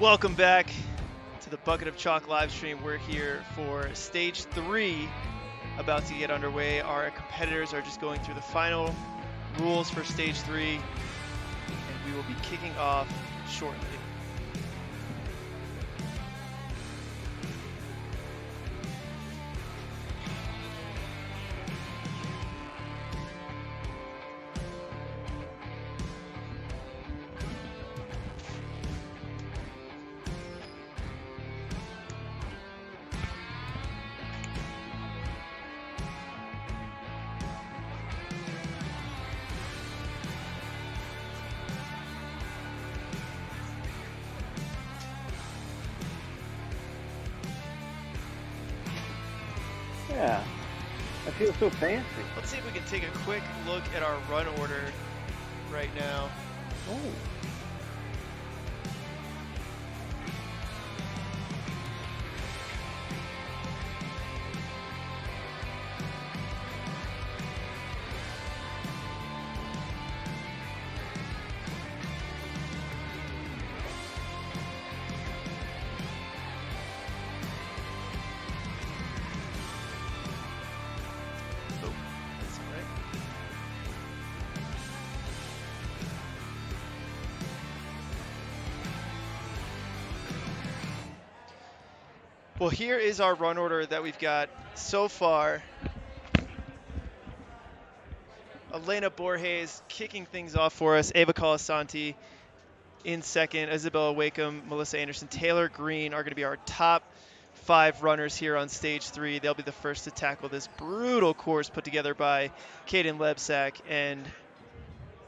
Welcome back to the Bucket of Chalk live stream. We're here for stage 3, about to get underway. Our competitors are just going through the final rules for stage 3, and we will be kicking off shortly. Yeah, I feel so fancy. Let's see if we can take a quick look at our run order right now. Oh. That's all right. Well, here is our run order that we've got so far. Elena Borges kicking things off for us. Ava Colasanti in second. Isabella Wakeham, Melissa Anderson, Taylor Green are going to be our top 5 runners here on stage 3. They'll be the first to tackle this brutal course put together by Kaden Lebsack and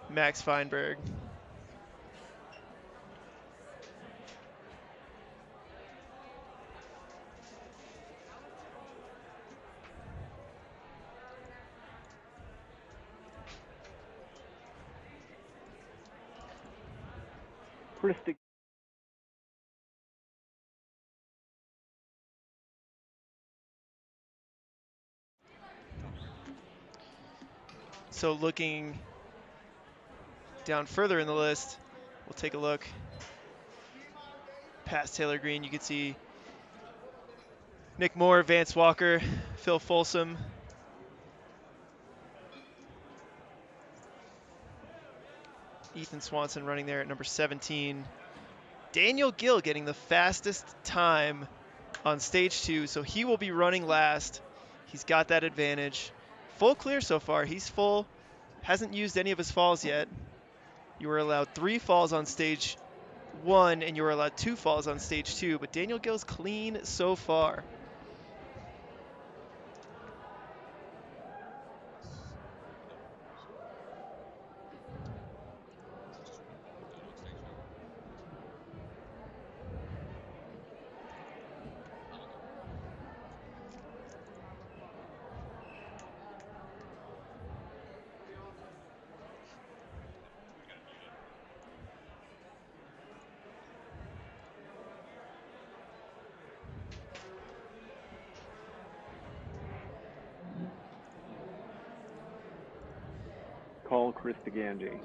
Max Feinberg. Christy. So looking down further in the list, we'll take a look past Taylor Green. You can see Nick Moore, Vance Walker, Phil Folsom, Ethan Swanson running there at number 17. Daniel Gill getting the fastest time on stage 2, so he will be running last. He's got that advantage. Full clear so far. He's full. Hasn't used any of his falls yet. You were allowed 3 falls on stage 1, and you were allowed 2 falls on stage 2, but Daniel Gill's clean so far. Call Krista Ganji.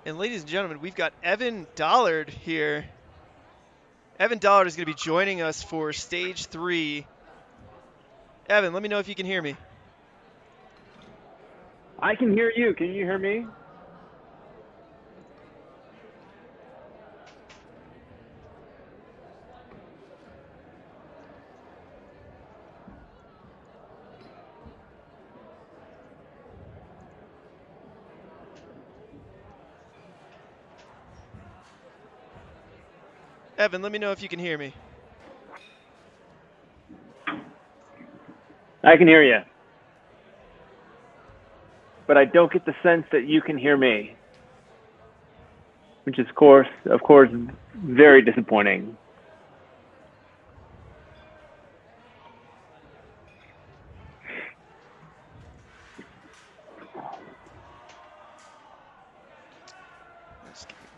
And ladies and gentlemen, we've got Evan Dollard here. Evan Dollard is going to be joining us for stage 3. Evan, let me know if you can hear me. I can hear you. Can you hear me? Evan, let me know if you can hear me. I can hear you. But I don't get the sense that you can hear me. Which is, of course, very disappointing.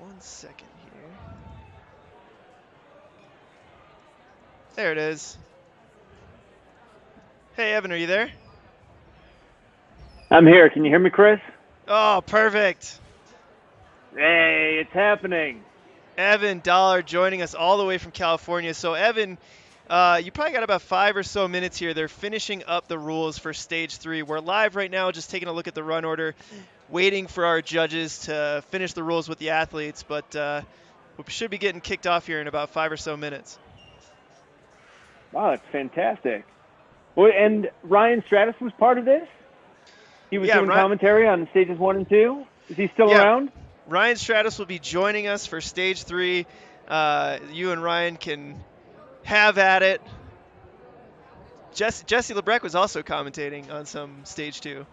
1 second here. There it is. Hey, Evan, are you there? I'm here. Can you hear me, Chris? Oh, perfect. Hey, it's happening. Evan Dollar joining us all the way from California. So, Evan, you probably got about 5 or so minutes here. They're finishing up the rules for Stage 3. We're live right now, just taking a look at the run order, waiting for our judges to finish the rules with the athletes, but we should be getting kicked off here in about 5 or so minutes. Wow, that's fantastic. Well, and Ryan Stratus was part of this? He was doing commentary on stages 1 and 2? Is he still around? Ryan Stratus will be joining us for Stage 3. You and Ryan can have at it. Jesse Lebrecq was also commentating on some Stage 2.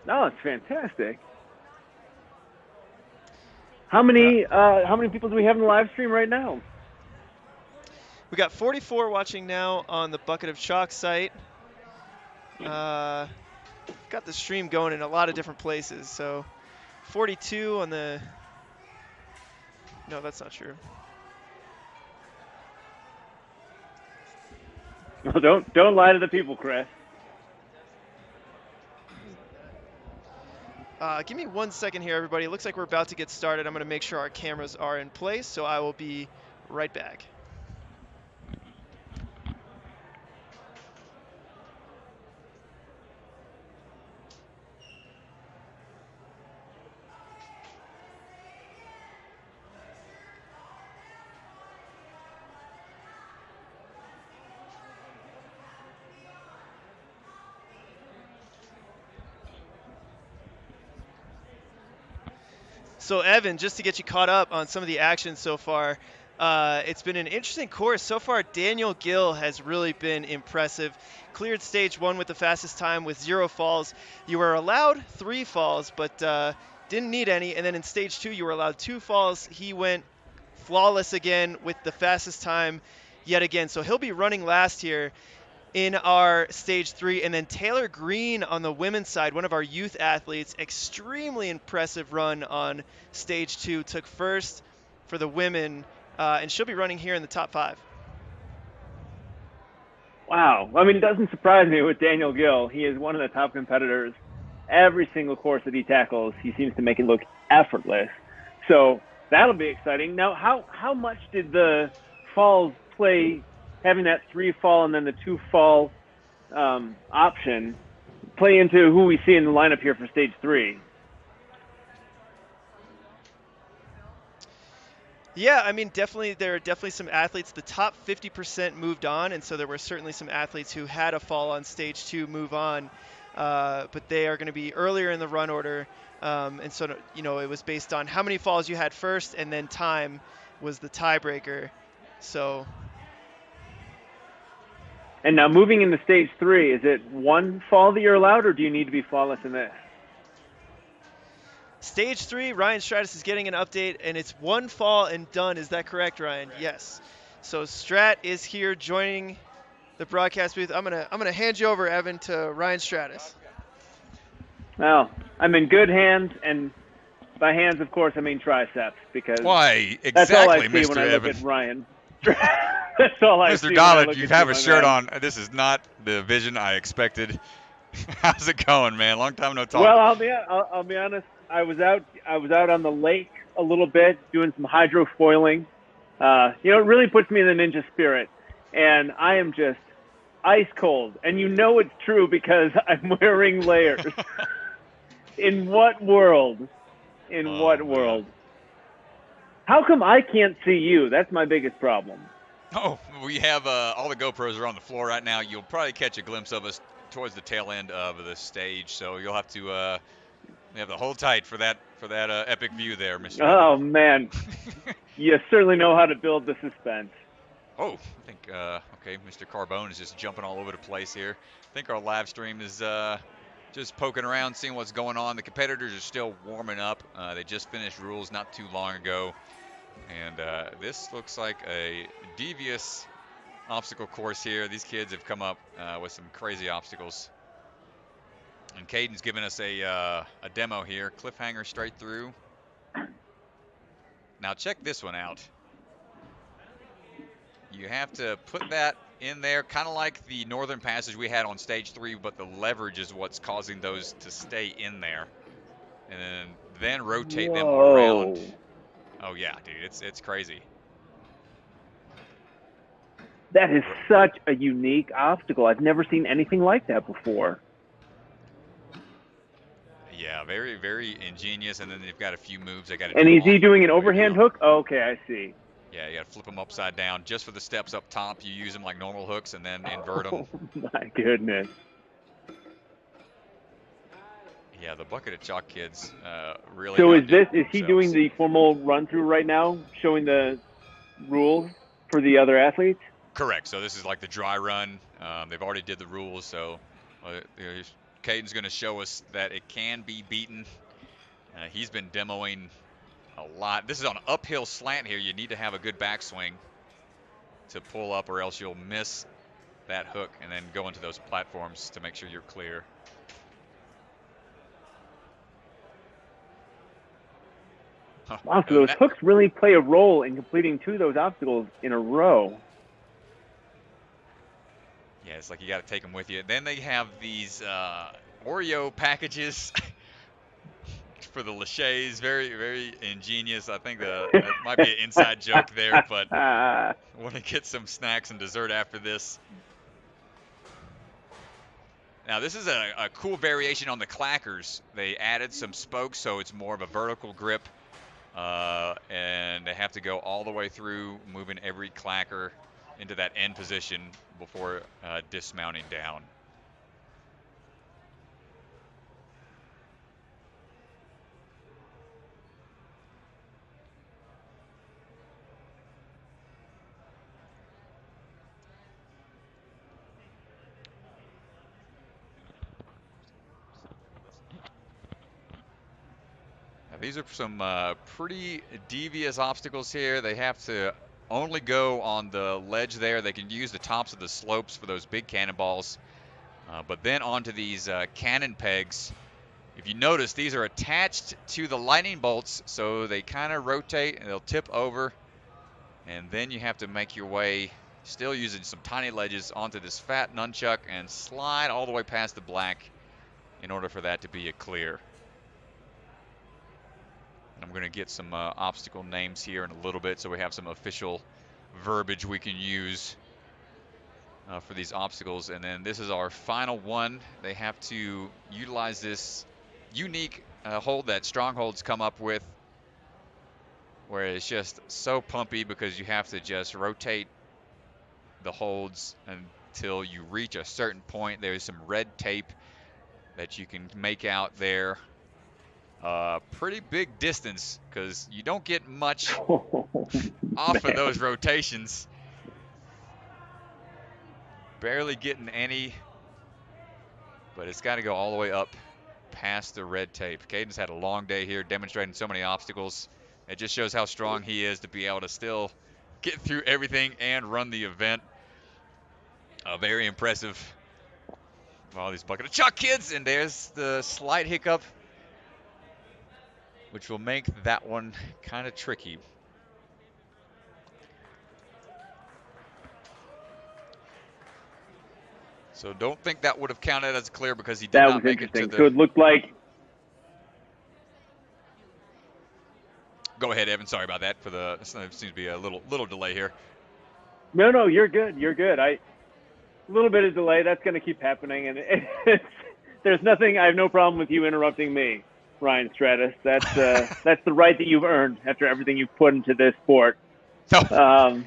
No, it's fantastic. How many people do we have in the live stream right now? We got 44 watching now on the Bucket of Chalk site. Got the stream going in a lot of different places. So 42 on the... No, that's not true. No, don't lie to the people, Chris. Give me 1 second here, everybody. It looks like we're about to get started. I'm going to make sure our cameras are in place, so I will be right back. So, Evan, just to get you caught up on some of the action so far, it's been an interesting course. So far, Daniel Gill has really been impressive. Cleared Stage 1 with the fastest time with 0 falls. You were allowed 3 falls, but didn't need any. And then in Stage 2, you were allowed 2 falls. He went flawless again with the fastest time yet again. So he'll be running last here in our Stage 3. And then Taylor Green on the women's side, one of our youth athletes, extremely impressive run on Stage 2, took first for the women, and she'll be running here in the top 5. Wow. I mean, it doesn't surprise me with Daniel Gill. He is one of the top competitors. Every single course that he tackles, he seems to make it look effortless. So that'll be exciting. Now, how much did the falls play, having that 3 fall and then the 2 fall option, play into who we see in the lineup here for Stage 3? Yeah, I mean, there are definitely some athletes. The top 50% moved on, and so there were certainly some athletes who had a fall on Stage 2 move on, but they are going to be earlier in the run order, and so, you know, it was based on how many falls you had first, and then time was the tiebreaker. So. And now moving into Stage 3, is it 1 fall that you're allowed, or do you need to be flawless in this? Stage 3, Ryan Stratus is getting an update, and it's 1 fall and done. Is that correct, Ryan? Yes. So Strat is here joining the broadcast booth. I'm gonna hand you over, Evan, to Ryan Stratus. Well, I'm in good hands, and by hands, of course, I mean triceps, because why exactly, that's all I see Mr. when I Evan. look at Ryan. That's all I see. Mr. Dollar, you have a shirt on. This is not the vision I expected. How's it going, man? Long time no talk. Well, I'll be honest. I was out on the lake a little bit doing some hydrofoiling. You know, it really puts me in the ninja spirit, and I am just ice cold. And you know it's true because I'm wearing layers. In what world? In what world? Man. How come I can't see you? That's my biggest problem. Oh, we have all the GoPros are on the floor right now. You'll probably catch a glimpse of us towards the tail end of the stage, so you'll have to have to hold tight for that epic view there, Mr. Oh man, you certainly know how to build the suspense. Oh, I think okay, Mr. Carbone is just jumping all over the place here. I think our live stream is just poking around, seeing what's going on. The competitors are still warming up. They just finished rules not too long ago. And this looks like a devious obstacle course here. These kids have come up with some crazy obstacles. And Caden's giving us a demo here. Cliffhanger straight through. Now check this one out. You have to put that in there, kind of like the northern passage we had on stage 3, but the leverage is what's causing those to stay in there. And then rotate them around. Oh yeah, dude, it's crazy. That is such a unique obstacle. I've never seen anything like that before. Yeah, very, very ingenious. And then they've got a few moves they got to do. And is he doing an overhand hook? Oh, okay, I see. Yeah, you got to flip them upside down. Just for the steps up top, you use them like normal hooks and then invert them. Oh, my goodness. Yeah, the Bucket of Chalk kids really. So is he doing the formal run through right now, showing the rules for the other athletes? Correct. So this is like the dry run. They've already did the rules, so Caden's going to show us that it can be beaten. He's been demoing a lot. This is on an uphill slant here. You need to have a good backswing to pull up, or else you'll miss that hook and then go into those platforms to make sure you're clear. Wow, so those hooks really play a role in completing 2 of those obstacles in a row. Yeah, it's like you got to take them with you. Then they have these Oreo packages for the laches. Very, very ingenious. I think that might be an inside joke there, but I want to get some snacks and dessert after this. Now, this is a cool variation on the clackers. They added some spokes, so it's more of a vertical grip. And they have to go all the way through, moving every clacker into that end position before dismounting down. Now, these are some pretty devious obstacles here. They have to only go on the ledge there. They can use the tops of the slopes for those big cannonballs. But then onto these cannon pegs. If you notice, these are attached to the lightning bolts, so they kind of rotate and they'll tip over. And then you have to make your way, still using some tiny ledges, onto this fat nunchuck and slide all the way past the black in order for that to be a clear. I'm going to get some obstacle names here in a little bit so we have some official verbiage we can use for these obstacles. And then this is our final one. They have to utilize this unique hold that Stronghold's come up with, where it's just so pumpy because you have to just rotate the holds until you reach a certain point. There's some red tape that you can make out there. Pretty big distance because you don't get much off of those rotations. Barely getting any, but it's got to go all the way up past the red tape. Caden's had a long day here demonstrating so many obstacles. It just shows how strong he is to be able to still get through everything and run the event. Very impressive. All these Bucket of Chalk kids, and there's the slight hiccup, which will make that one kind of tricky. So don't think that would have counted as clear because he did not make it to the... So it looked like... Go ahead, Evan. Sorry about that. There seems to be a little delay here. No, you're good. You're good. A little bit of delay. That's going to keep happening, and there's nothing. I have no problem with you interrupting me, Ryan Stratus. That's the right that you've earned after everything you've put into this sport, and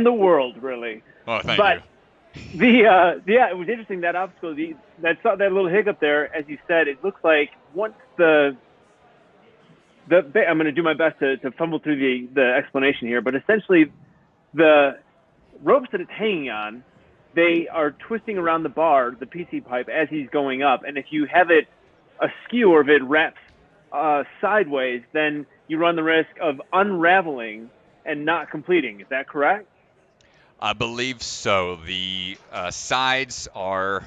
the world, really. Oh, thank you. It was interesting, that obstacle, that little hiccup there, as you said. It looks like once I'm going to do my best to fumble through the explanation here, but essentially the ropes that it's hanging on, they are twisting around the bar, the PC pipe, as he's going up. And if you have it askew, or if it wraps sideways, then you run the risk of unraveling and not completing. Is that correct? I believe so. The sides are,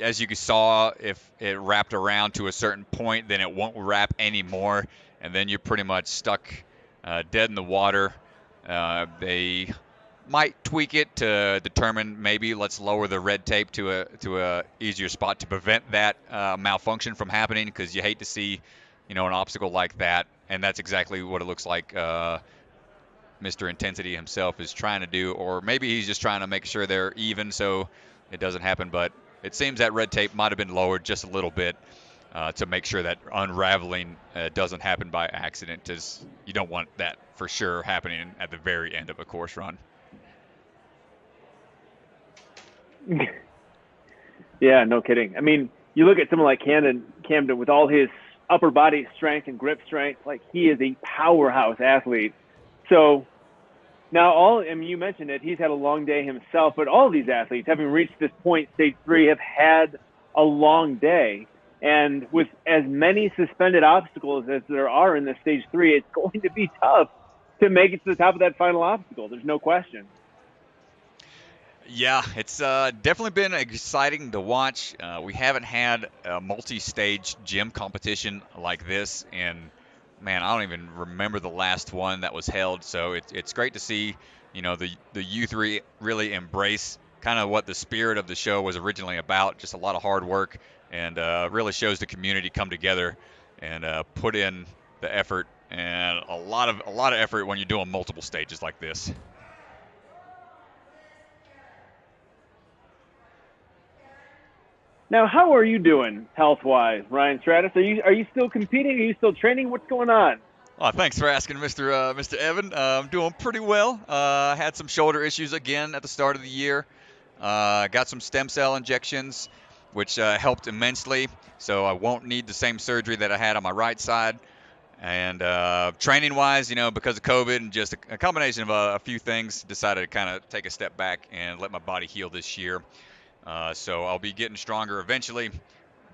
as you saw, if it wrapped around to a certain point, then it won't wrap anymore, and then you're pretty much stuck dead in the water. They might tweak it to determine maybe let's lower the red tape to a easier spot to prevent that malfunction from happening, because you hate to see, an obstacle like that, and that's exactly what it looks like Mr. Intensity himself is trying to do, or maybe he's just trying to make sure they're even so it doesn't happen. But it seems that red tape might have been lowered just a little bit to make sure that unraveling doesn't happen by accident, because you don't want that for sure happening at the very end of a course run. Yeah, no kidding. I mean, you look at someone like Camden with all his upper body strength and grip strength, like he is a powerhouse athlete. So now you mentioned it, he's had a long day himself, but all of these athletes, having reached this point, stage 3, have had a long day. And with as many suspended obstacles as there are in the stage 3, it's going to be tough to make it to the top of that final obstacle. There's no question. Yeah, it's definitely been exciting to watch. We haven't had a multi-stage gym competition like this in, man, I don't even remember the last one that was held. So it's great to see, the U3 really embrace kind of what the spirit of the show was originally about. Just a lot of hard work, and really shows the community come together and put in the effort, and a lot of effort when you're doing multiple stages like this. Now, how are you doing health-wise, Ryan Stratus? Are you still competing? Are you still training? What's going on? Oh, thanks for asking, Mr. Evan. I'm doing pretty well. I had some shoulder issues again at the start of the year. Got some stem cell injections, which helped immensely. So I won't need the same surgery that I had on my right side. And training-wise, because of COVID and just a combination of a few things, decided to kind of take a step back and let my body heal this year. So I'll be getting stronger eventually,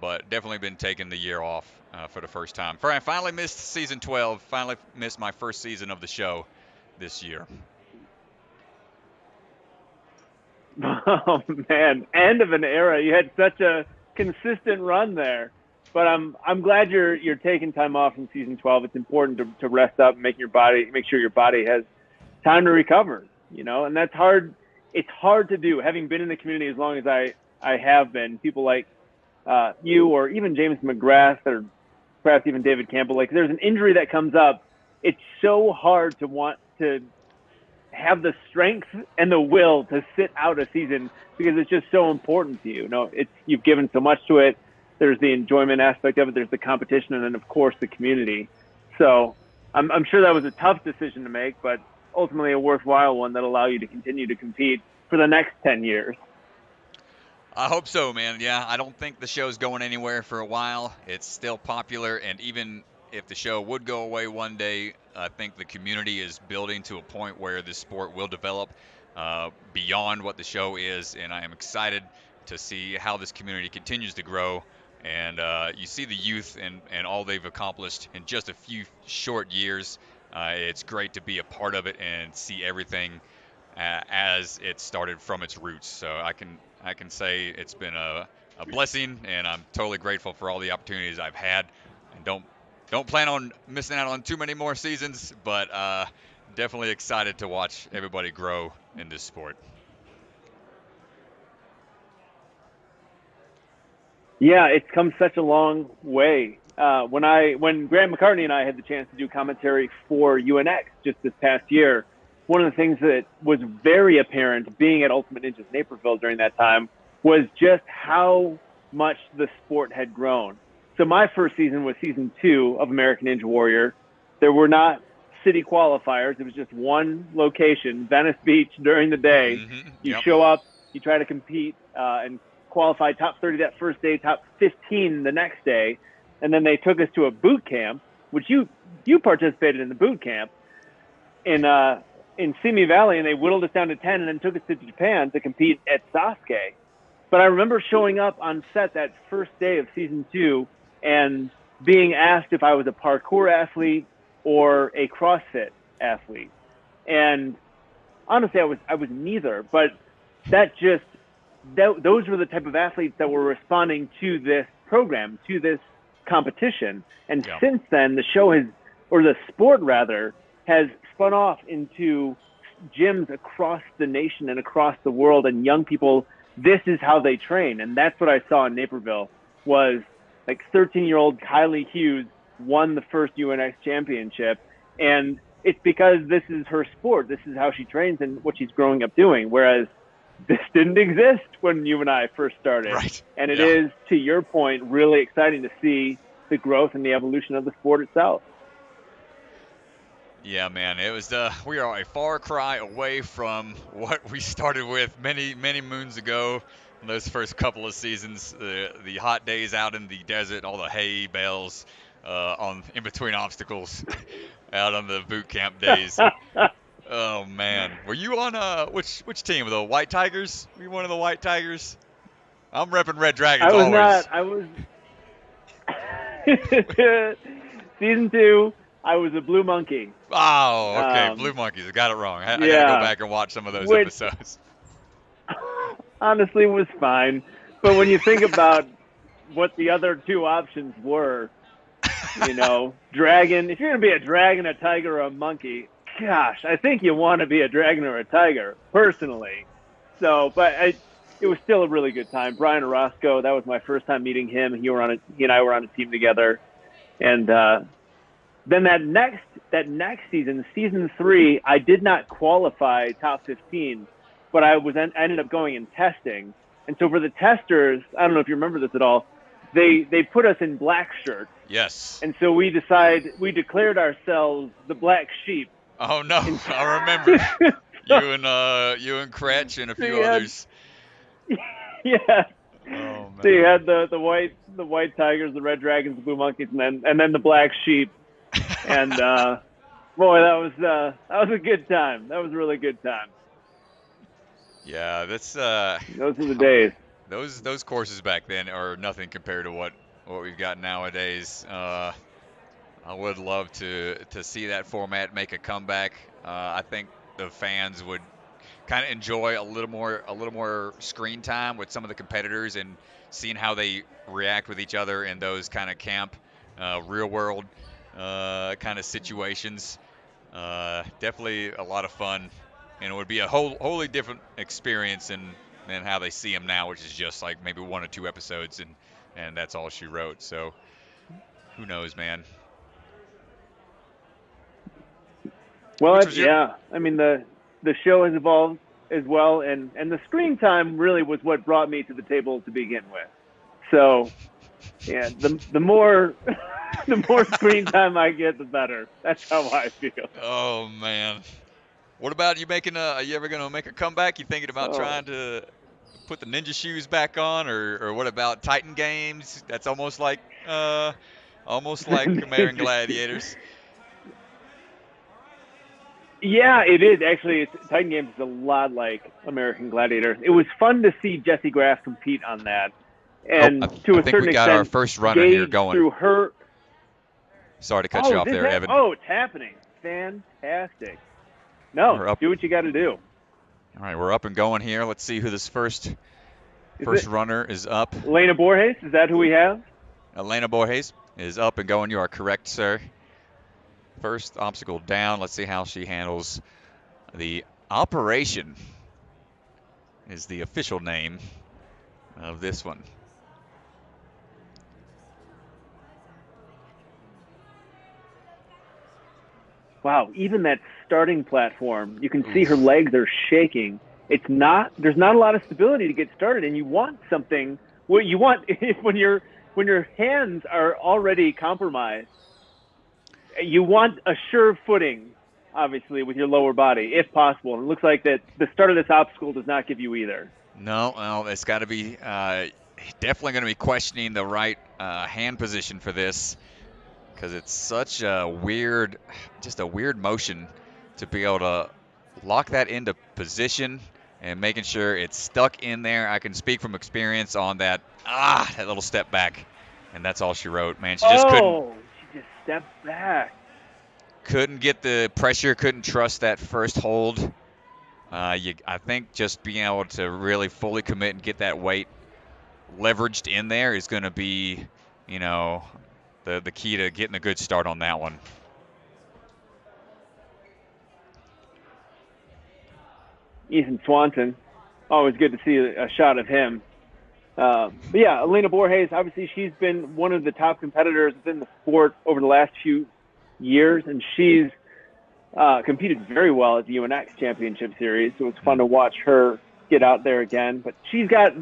but definitely been taking the year off for the first time. I finally missed season 12, finally missed my first season of the show this year. Oh, man, end of an era. You had such a consistent run there. But I'm glad you're taking time off from season 12. It's important to rest up and make sure your body has time to recover, and that's hard. It's hard to do, having been in the community as long as I have been. People like you, or even James McGrath, or perhaps even David Campbell, like there's an injury that comes up. It's so hard to want to have the strength and the will to sit out a season, because it's just so important to you. You've given so much to it. There's the enjoyment aspect of it. There's the competition, and then of course the community. So I'm sure that was a tough decision to make, but ultimately a worthwhile one that allow you to continue to compete for the next 10 years. I hope so, man. Yeah, I don't think the show's going anywhere for a while. It's still popular, and even if the show would go away one day, I think the community is building to a point where this sport will develop beyond what the show is, and I am excited to see how this community continues to grow. And you see the youth and all they've accomplished in just a few short years. It's great to be a part of it and see everything as it started from its roots. So I can say it's been a blessing, and I'm totally grateful for all the opportunities I've had. And don't plan on missing out on too many more seasons, but definitely excited to watch everybody grow in this sport. Yeah, it's come such a long way. When Grant McCartney and I had the chance to do commentary for UNX just this past year, one of the things that was very apparent being at Ultimate Ninjas Naperville during that time was just how much the sport had grown. So my first season was season 2 of American Ninja Warrior. There were not city qualifiers. It was just one location, Venice Beach, during the day. Mm-hmm. You Yep. show up, you try to compete, and qualify top 30 that first day, top 15 the next day. And then they took us to a boot camp, which you participated in the boot camp in Simi Valley, and they whittled us down to 10 and then took us to Japan to compete at Sasuke. But I remember showing up on set that first day of season 2 and being asked if I was a parkour athlete or a CrossFit athlete. And honestly, I was neither, but that just those were the type of athletes that were responding to this program, to this competition. And since then, the show has, or the sport rather, has spun off into gyms across the nation and across the world, and young people, this is how they train. And that's what I saw in Naperville, was like 13-year-old Kylie Hughes won the first UNX championship. And it's because this is her sport. This is how she trains and what she's growing up doing. Whereas this didn't exist when you and I first started. Right. And it is, to your point, really exciting to see the growth and the evolution of the sport itself. Yeah, man, it was we are a far cry away from what we started with many moons ago. Those first couple of seasons, the hot days out in the desert, all the hay bales in between obstacles, out on the boot camp days. Oh man, were you on which team? The White Tigers? Were you one of the White Tigers? I'm repping Red Dragons. I was always. not. I was season 2. I was a Blue Monkey. Oh, okay, Blue Monkeys. I got it wrong. I got to go back and watch some of those episodes. Honestly, was fine. But when you think about what the other 2 options were, dragon. If you're going to be a dragon, a tiger, or a monkey, gosh, I think you want to be a dragon or a tiger, personally. So, but it was still a really good time. Brian Orozco, that was my first time meeting him. He and I were on a team together. And then that next season, season 3, I did not qualify top 15, but I ended up going and testing. And so for the testers, I don't know if you remember this at all, they put us in black shirts. Yes. And so we declared ourselves the Black Sheep. Oh no, I remember. you and Cretch and a few others. Yeah. Oh man. So you had the white tigers, the red dragons, the blue monkeys, and then the black sheep. And boy, that was a good time. That was a really good time. Yeah, that's those are the days. Those courses back then are nothing compared to what we've got nowadays. I would love to see that format make a comeback. I think the fans would kind of enjoy a little more screen time with some of the competitors and seeing how they react with each other in those kind of camp, real world kind of situations. Definitely a lot of fun, and it would be a wholly different experience than how they see them now, which is just like maybe 1 or 2 episodes and that's all she wrote. So who knows, man. Well, yeah. I mean, the show has evolved as well, and the screen time really was what brought me to the table to begin with. So, yeah, the more the more screen time I get, the better. That's how I feel. Oh man, what about you are you ever gonna make a comeback? You thinking about trying to put the ninja shoes back on, or what about Titan Games? That's almost like American Gladiators. Yeah, it is. Actually, Titan Games is a lot like American Gladiator. It was fun to see Jessie Graff compete on that. And to a certain extent, I think we got our first runner here going. Through her... Sorry to cut you off there, Evan. Oh, it's happening. Fantastic. No, do what you got to do. All right, we're up and going here. Let's see who this first runner is up. Elena Borges, is that who we have? Elena Borges is up and going. You are correct, sir. First obstacle down. Let's see how she handles the operation is the official name of this one. Wow, even that starting platform, you can see her legs are shaking. There's not a lot of stability to get started, and you want something. What you want when your hands are already compromised, you want a sure footing, obviously, with your lower body, if possible. And it looks like that the start of this obstacle does not give you either. No, well, it's got to be definitely going to be questioning the right hand position for this, because it's such a weird motion to be able to lock that into position and making sure it's stuck in there. I can speak from experience on that little step back, and that's all she wrote. Man, she just couldn't. She just stepped back. Couldn't get the pressure, couldn't trust that first hold I think just being able to really fully commit and get that weight leveraged in there is going to be, you know, the key to getting a good start on that one. Ethan Swanson, always good to see a shot of him. But yeah, Elena Borges, obviously she's been one of the top competitors within the sport over the last few years, and she's competed very well at the UNX Championship Series. So it's fun to watch her get out there again. But she's got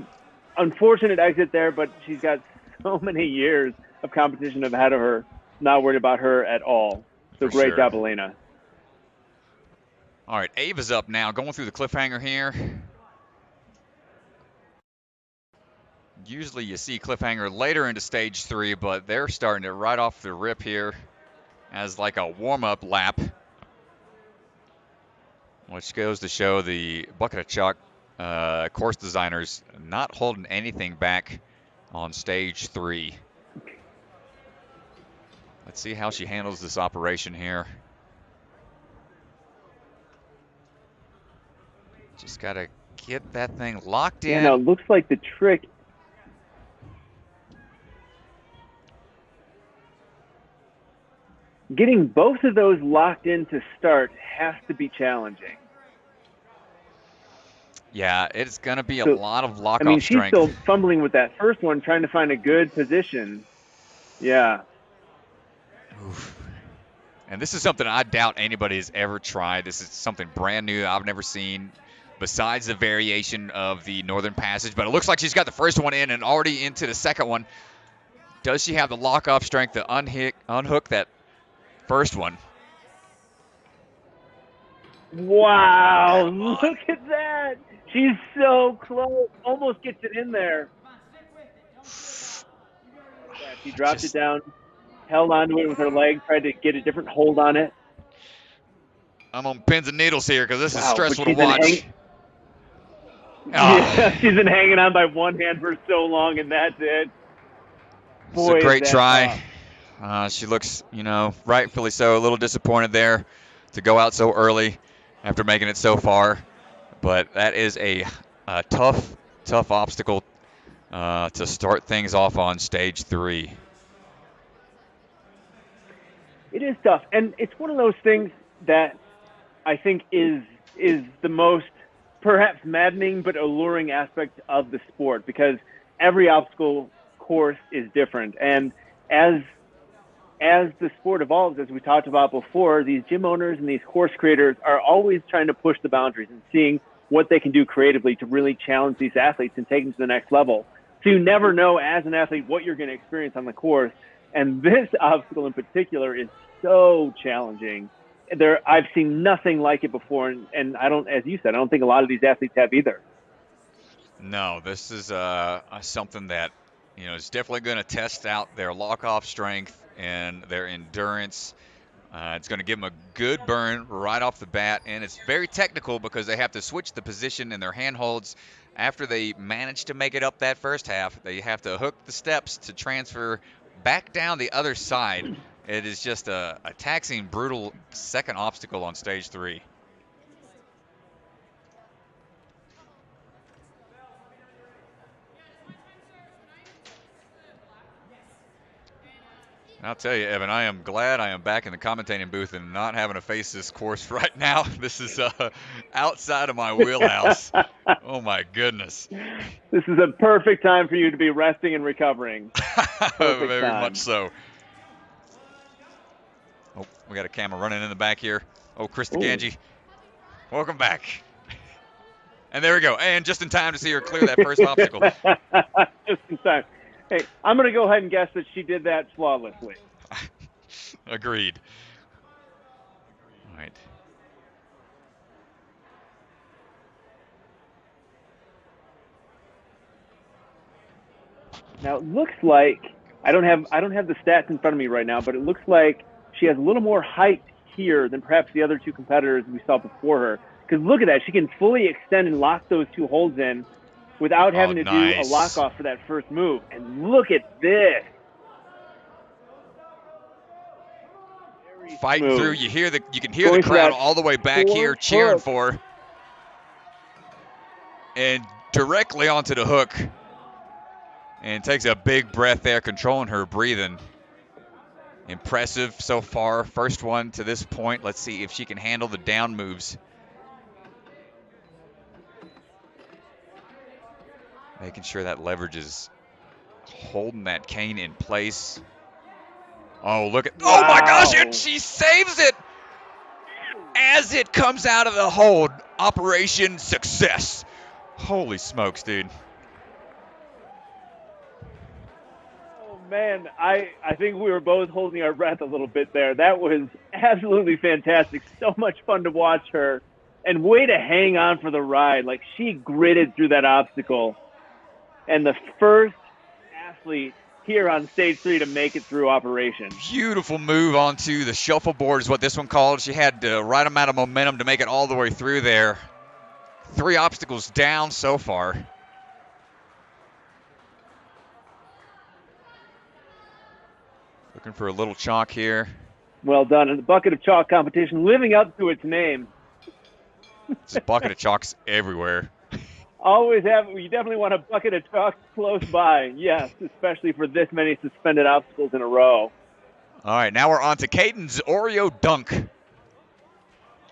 unfortunate exit there, but she's got so many years of competition ahead of her. Not worried about her at all. So For great sure. job, Elena. All right, Ava's up now, going through the cliffhanger here. Usually you see cliffhanger later into stage 3, but they're starting it right off the rip here as like a warm-up lap, which goes to show the Bucket of Chalk course designers not holding anything back on stage 3. Let's see how she handles this operation here. Just got to get that thing locked in. Yeah, no, it looks like the trick. Getting both of those locked in to start has to be challenging. Yeah, it's going to be a lot of lock-off strength. I mean, she's still fumbling with that first one, trying to find a good position. Yeah. Oof. And this is something I doubt anybody's ever tried. This is something brand new I've never seen besides the variation of the Northern Passage. But it looks like she's got the first one in and already into the second one. Does she have the lock-off strength to unhook that first one? Wow, look at that. She's so close. Almost gets it in there. Yeah, she dropped it down, held onto it with her leg, tried to get a different hold on it. I'm on pins and needles here because this is stressful to watch. Yeah, she's been hanging on by one hand for so long, and that's it. Boy, it's a great try. She looks, rightfully so, a little disappointed there to go out so early after making it so far. But that is a tough obstacle to start things off on stage 3. It is tough, and it's one of those things that I think is the most perhaps maddening but alluring aspect of the sport, because every obstacle course is different. And as the sport evolves, as we talked about before, these gym owners and these course creators are always trying to push the boundaries and seeing what they can do creatively to really challenge these athletes and take them to the next level. So you never know as an athlete what you're going to experience on the course. And this obstacle in particular is so challenging. I've seen nothing like it before, and I don't, as you said, I don't think a lot of these athletes have either. No, this is something that is definitely going to test out their lock-off strength and their endurance. It's going to give them a good burn right off the bat, and it's very technical because they have to switch the position in their handholds after they manage to make it up that first half. They have to hook the steps to transfer back down the other side. It is just a taxing, brutal second obstacle on stage 3. I'll tell you, Evan, I am glad I am back in the commentating booth and not having to face this course right now. This is outside of my wheelhouse. Oh, my goodness. This is a perfect time for you to be resting and recovering. Very much so. Oh, we got a camera running in the back here. Oh, Krista Ganji, welcome back. And there we go. And just in time to see her clear that first obstacle. Just in time. Hey, I'm going to go ahead and guess that she did that flawlessly. Agreed. All right. Now it looks like I don't have the stats in front of me right now, but it looks like she has a little more height here than perhaps the other two competitors we saw before her. Because look at that, she can fully extend and lock those two holds in without having to do a lock off for that first move. And look at this. Fighting through, you can hear the crowd all the way back here cheering for her. and directly onto the hook. And takes a big breath there, controlling her breathing. Impressive so far. First one to this point. Let's see if she can handle the down moves. Making sure that leverage is holding that cane in place. Oh, look at, wow. Oh my gosh, and she saves it as it comes out of the hold. Operation success. Holy smokes, dude. Oh man, I think we were both holding our breath a little bit there. That was absolutely fantastic. So much fun to watch her, and way to hang on for the ride. Like, she gritted through that obstacle, and the first athlete here on stage 3 to make it through operation. Beautiful move onto the shuffleboard is what this one called. She had the right amount of momentum to make it all the way through there. 3 obstacles down so far. Looking for a little chalk here. Well done. And the bucket of chalk competition living up to its name. There's a bucket of chalks everywhere. Always have. You definitely want a bucket of chalk close by. Yes, especially for this many suspended obstacles in a row. All right, now we're on to Caden's Oreo dunk.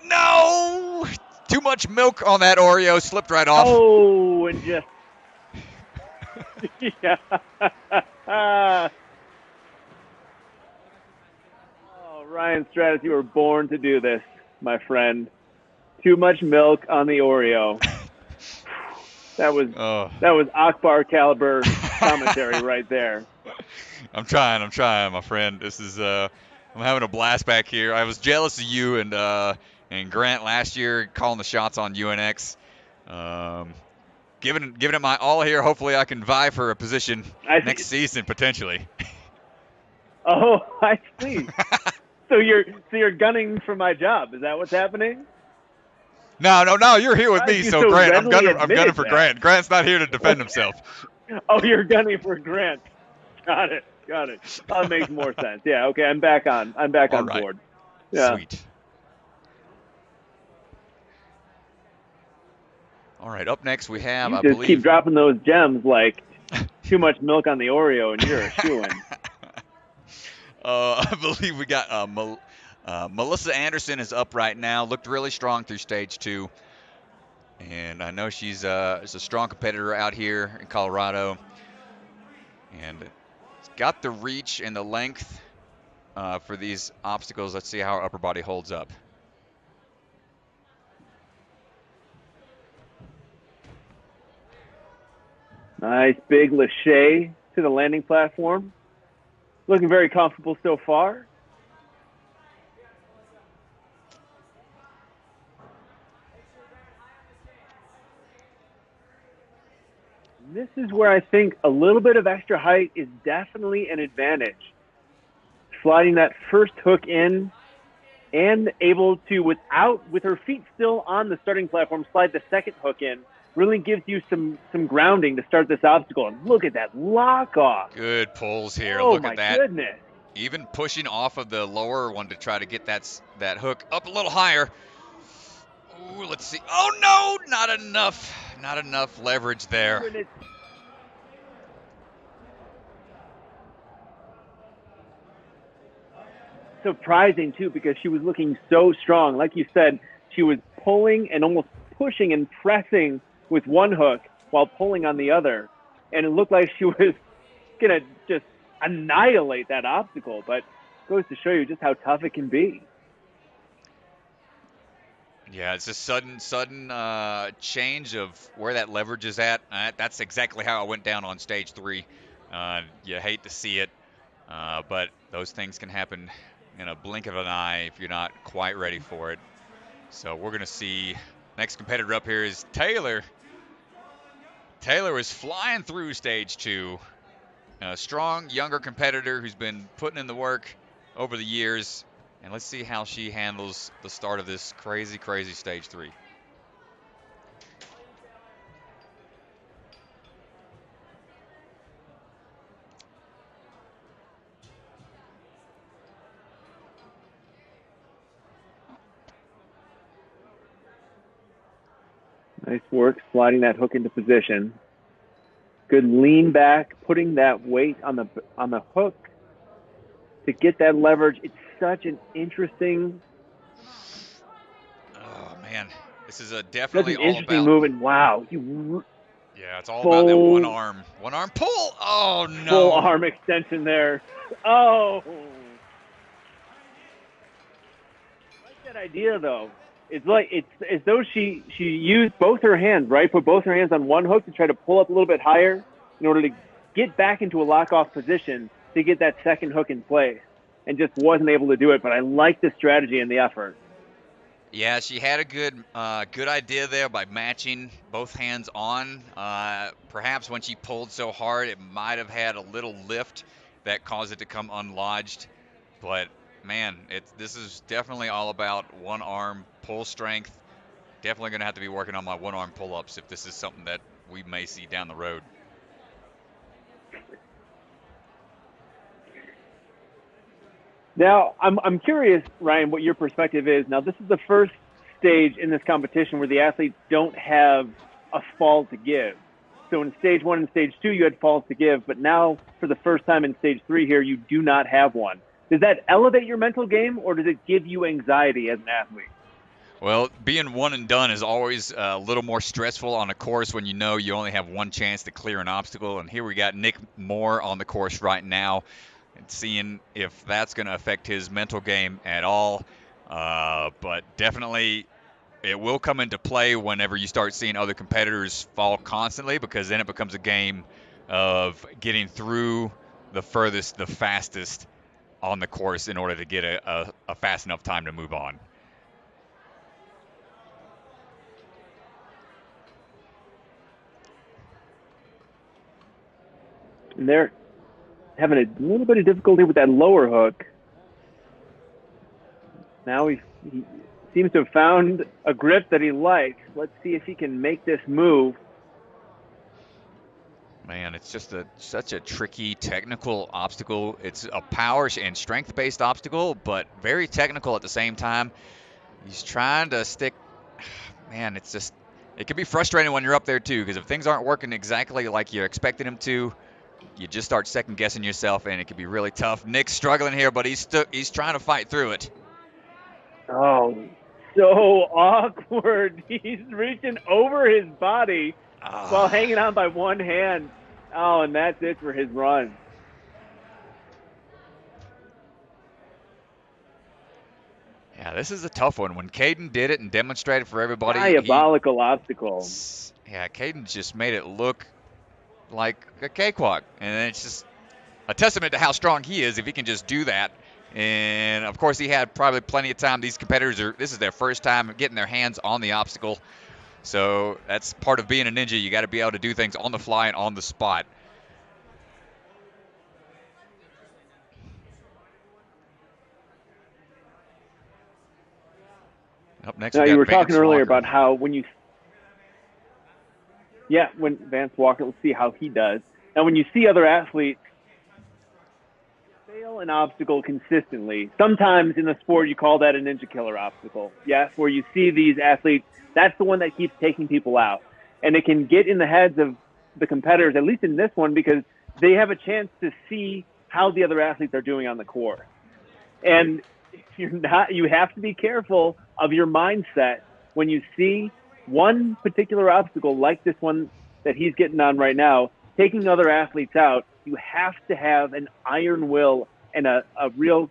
No! Too much milk on that Oreo. Slipped right off. Oh, and just. Yeah. Oh, Ryan Stratus, you were born to do this, my friend. Too much milk on the Oreo. That was Akbar caliber commentary right there. I'm trying, my friend. This is I'm having a blast back here. I was jealous of you and Grant last year calling the shots on UNX. Giving it my all here. Hopefully I can vie for a position next season potentially. Oh, I see. So you're gunning for my job. Is that what's happening? No, you're here with me, so Grant, I'm gunning for Grant. Grant's not here to defend himself. Oh, you're gunning for Grant. Got it. That makes more sense. Yeah, okay, I'm back on board. Yeah. Sweet. All right, up next we have, I believe. Keep dropping those gems like too much milk on the Oreo and you're a shoo-in. I believe we got Melissa Anderson is up right now. Looked really strong through stage 2. And I know she's a strong competitor out here in Colorado. And got the reach and the length for these obstacles. Let's see how her upper body holds up. Nice big lache to the landing platform. Looking very comfortable so far. This is where I think a little bit of extra height is definitely an advantage. Sliding that first hook in and able to, with her feet still on the starting platform, slide the second hook in really gives you some grounding to start this obstacle. And look at that lock off. Good pulls here. Oh, look at that. Oh, my goodness. Even pushing off of the lower one to try to get that hook up a little higher. Ooh, let's see. Oh, no, not enough. Not enough leverage there. Surprising, too, because she was looking so strong. Like you said, she was pulling and almost pushing and pressing with one hook while pulling on the other. And it looked like she was going to just annihilate that obstacle. But it goes to show you just how tough it can be. Yeah, it's a sudden change of where that leverage is at. That's exactly how I went down on stage 3. You hate to see it, but those things can happen in a blink of an eye if you're not quite ready for it. So we're going to see next competitor up here is Taylor. Taylor is flying through stage 2. A strong, younger competitor who's been putting in the work over the years. And let's see how she handles the start of this crazy, crazy stage 3. Nice work sliding that hook into position. Good lean back, putting that weight on the hook to get that leverage. It's such an interesting. Oh man, this is definitely Such an all interesting about. move, and wow, Yeah, it's all about that one arm pull. Oh no! Full arm extension there. Oh, I like that idea though. It's like it's as though she used both her hands, right? Put both her hands on one hook to try to pull up a little bit higher in order to get back into a lock-off position to get that second hook in place, and just wasn't able to do it. But I like the strategy and the effort. Yeah, she had a good idea there by matching both hands on. Perhaps when she pulled so hard, it might have had a little lift that caused it to come unlodged. But man, this is definitely all about one arm pull strength. Definitely going to have to be working on my one arm pull-ups if this is something that we may see down the road. Now, I'm curious, Ryan, what your perspective is. Now, this is the first stage in this competition where the athletes don't have a fall to give. So in stage 1 and stage 2, you had falls to give, but now for the first time in stage 3 here, you do not have one. Does that elevate your mental game, or does it give you anxiety as an athlete? Well, being one and done is always a little more stressful on a course when you know you only have one chance to clear an obstacle. And here we got Nick Moore on the course right now, and seeing if that's going to affect his mental game at all. But definitely it will come into play whenever you start seeing other competitors fall constantly, because then it becomes a game of getting through the furthest, the fastest on the course in order to get a fast enough time to move on. And they're having a little bit of difficulty with that lower hook. Now he seems to have found a grip that he likes. Let's see if he can make this move. Man, it's just such a tricky technical obstacle. It's a power and strength-based obstacle, but very technical at the same time. He's trying to stick. Man, it can be frustrating when you're up there too, because if things aren't working exactly like you're expecting them to, you just start second-guessing yourself, and it can be really tough. Nick's struggling here, but he's trying to fight through it. Oh, so awkward. He's reaching over his body while hanging on by one hand. Oh, and that's it for his run. Yeah, this is a tough one. When Caden did it and demonstrated for everybody, diabolical obstacle. Yeah, Caden just made it look like a cakewalk, and it's just a testament to how strong he is if he can just do that. And of course, he had probably plenty of time. These competitors this is their first time getting their hands on the obstacle, so that's part of being a ninja. You got to be able to do things on the fly and on the spot. Up next, now, you were talking earlier Walker. about how when Vance Walker, let's see how he does. Now, when you see other athletes fail an obstacle consistently, sometimes in the sport you call that a ninja killer obstacle. Yes, where you see these athletes, that's the one that keeps taking people out. And it can get in the heads of the competitors, at least in this one, because they have a chance to see how the other athletes are doing on the course. And you have to be careful of your mindset when you see one particular obstacle like this one that he's getting on right now, taking other athletes out. You have to have an iron will and a real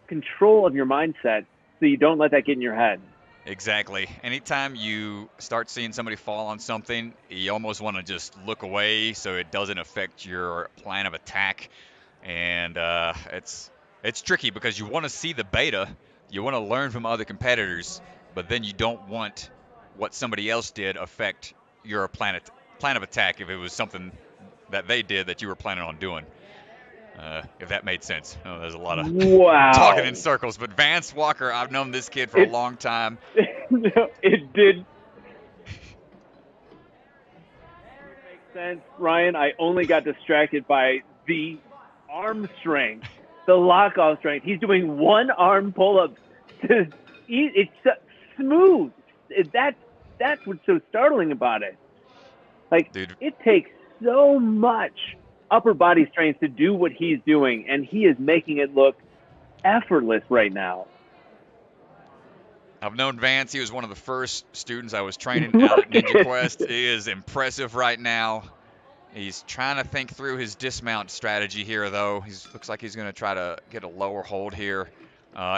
control of your mindset so you don't let that get in your head. Exactly. Anytime you start seeing somebody fall on something, you almost want to just look away so it doesn't affect your plan of attack. And it's tricky because you want to see the beta, you want to learn from other competitors, but then you don't want what somebody else did affect your plan of attack if it was something that they did that you were planning on doing. If that made sense. Oh, there's a lot of talking in circles, but Vance Walker, I've known this kid for a long time. It did make sense, Ryan. I only got distracted by the arm strength, the lock-off strength. He's doing one arm pull-up to eat. It's smooth. that's what's so startling about it. Like, Dude. It takes so much upper body strength to do what he's doing, and he is making it look effortless right now. I've known Vance. He was one of the first students I was training out at Ninja Quest. He is impressive right now. He's trying to think through his dismount strategy here, though. He looks like he's going to try to get a lower hold here.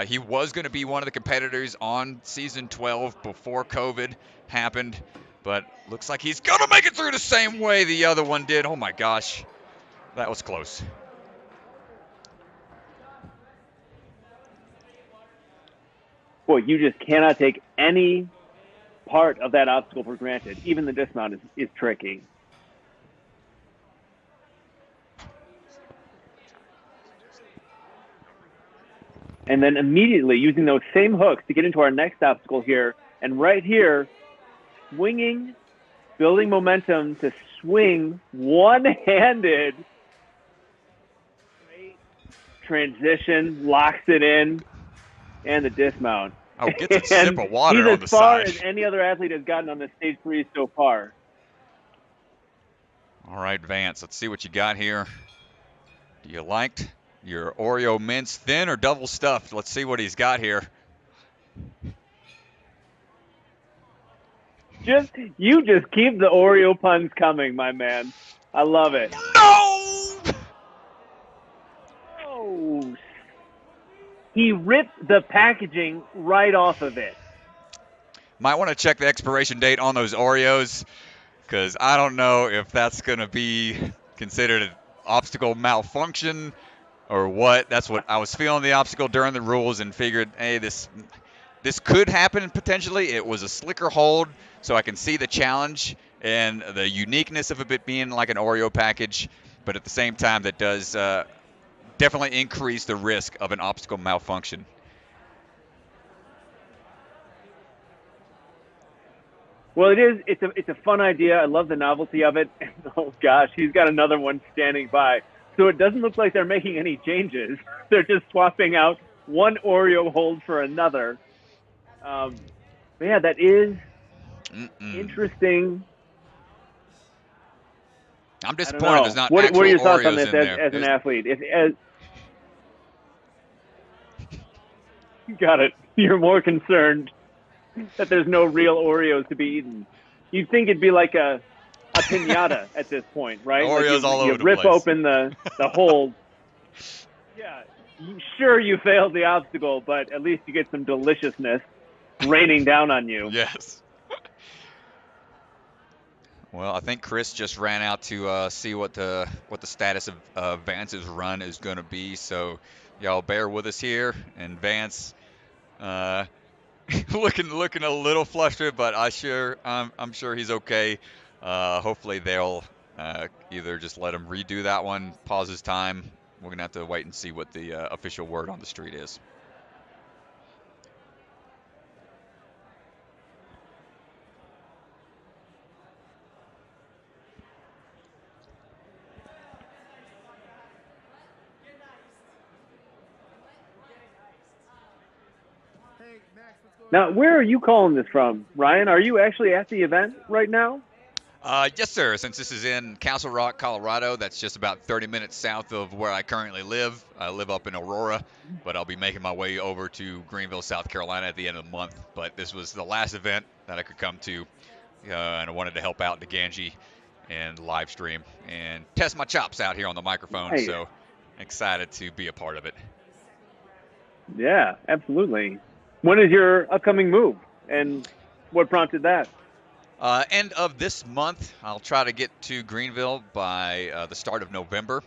He was going to be one of the competitors on Season 12 before COVID happened, but looks like he's going to make it through the same way the other one did. Oh, my gosh. That was close. Boy, you just cannot take any part of that obstacle for granted. Even the dismount is tricky. And then immediately using those same hooks to get into our next obstacle here. And right here, swinging, building momentum to swing one-handed. Great transition, locks it in, and the dismount. Oh, gets a sip of water on the side. He's as far as any other athlete has gotten on this stage 3 so far. All right, Vance, let's see what you got here. Do you like your Oreo mince thin or double stuffed? Let's see what he's got here. You just keep the Oreo puns coming, my man. I love it. No! Oh. He ripped the packaging right off of it. Might want to check the expiration date on those Oreos, because I don't know if that's going to be considered an obstacle malfunction or what. That's what I was feeling the obstacle during the rules and figured, hey, this could happen potentially. It was a slicker hold, so I can see the challenge and the uniqueness of it being like an Oreo package, but at the same time, that does definitely increase the risk of an obstacle malfunction. Well, it's a fun idea. I love the novelty of it. Oh gosh, he's got another one standing by. So it doesn't look like they're making any changes. They're just swapping out one Oreo hold for another. But yeah, that is interesting. I'm disappointed there's not what actual are your thoughts Oreos on this as an athlete? Got it. You're more concerned that there's no real Oreos to be eaten. You'd think it'd be like a piñata at this point, right? Oreos all over the place. You rip open the hold. Yeah, sure you failed the obstacle, but at least you get some deliciousness raining down on you. Yes. Well, I think Chris just ran out to see what the status of Vance's run is going to be. So y'all bear with us here. And Vance, looking a little flustered, but I'm sure he's okay. Hopefully they'll either just let him redo that one, pause his time. We're gonna have to wait and see what the official word on the street is. Now, where are you calling this from, Ryan? Are you actually at the event right now? Yes, sir. Since this is in Castle Rock, Colorado, that's just about 30 minutes south of where I currently live. I live up in Aurora, but I'll be making my way over to Greenville, South Carolina at the end of the month. But this was the last event that I could come to, and I wanted to help out the Ganji and live stream and test my chops out here on the microphone. Nice. So excited to be a part of it. Yeah, absolutely. When is your upcoming move, and what prompted that? End of this month. I'll try to get to Greenville by the start of November.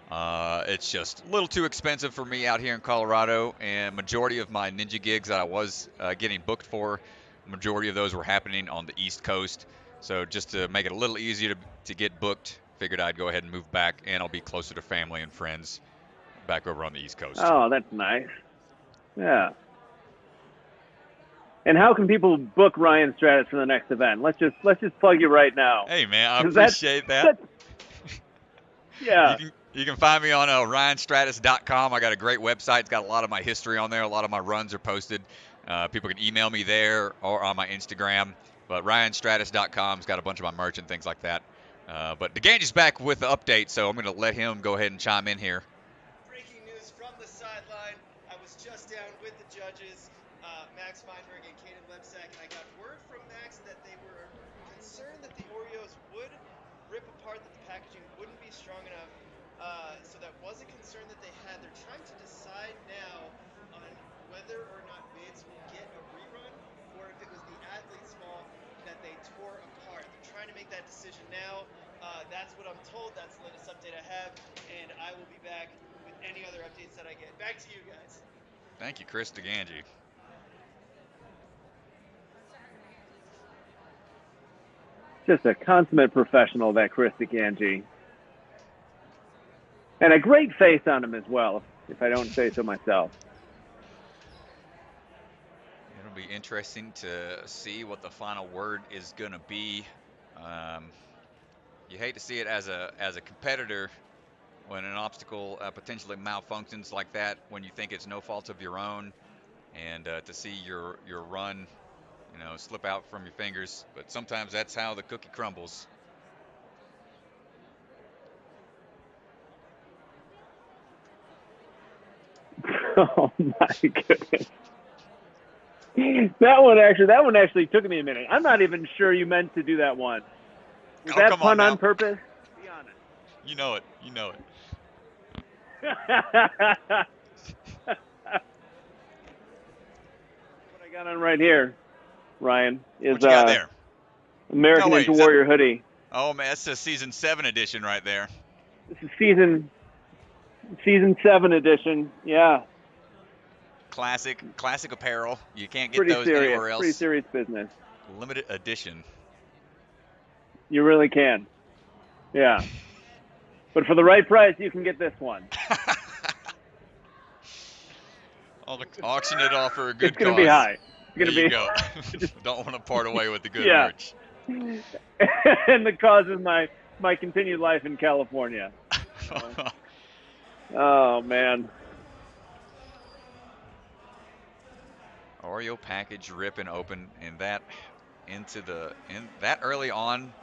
It's just a little too expensive for me out here in Colorado, and majority of my ninja gigs that I was getting booked for, majority of those were happening on the East Coast. So just to make it a little easier to get booked, figured I'd go ahead and move back, and I'll be closer to family and friends back over on the East Coast. Oh, that's nice. Yeah. And how can people book Ryan Stratus for the next event? Let's just plug you right now. Hey man, I appreciate that. Yeah. You can find me on ryanstratus.com. I got a great website. It's got a lot of my history on there. A lot of my runs are posted. People can email me there or on my Instagram. But RyanStratus.com's got a bunch of my merch and things like that. But DeGanji's back with the update, so I'm going to let him go ahead and chime in here. Breaking news from the sideline. I was just down with the judges, Max Feinberg and Caden Lebsack, and I got word from Max that they were concerned that the Oreos would rip apart, that the packaging wouldn't be strong enough. So that was a concern that they had. They're trying to decide now on whether or not Bids will get a rerun, or if it was the athlete small that they tore apart. They're trying to make that decision now. That's what I'm told. That's the latest update I have, and I will be back with any other updates that I get. Back to you guys. Thank you, Chris DeGanji. Just a consummate professional, that Chris DeGanji. And a great face on him as well, if I don't say so myself. It'll be interesting to see what the final word is going to be. You hate to see it as a competitor when an obstacle potentially malfunctions like that, when you think it's no fault of your own, and to see your run, slip out from your fingers. But sometimes that's how the cookie crumbles. Oh my goodness. That one actually took me a minute. I'm not even sure you meant to do that one. Was that pun on purpose? Be honest. You know it. What I got on right here, Ryan, is what you got there? American Ninja Warrior hoodie. Oh man, that's a season 7 edition right there. This is season 7 edition. Yeah. Classic apparel. You can't get pretty those serious, anywhere else. Pretty serious business. Limited edition. You really can. Yeah. But for the right price, you can get this one. I'll auction it off for a good cause. It's going to be high. It's going to be. Go. Don't want to part away with the good yeah. merch. And the cause is my continued life in California. Oh man. Oreo package ripping open, and that that early on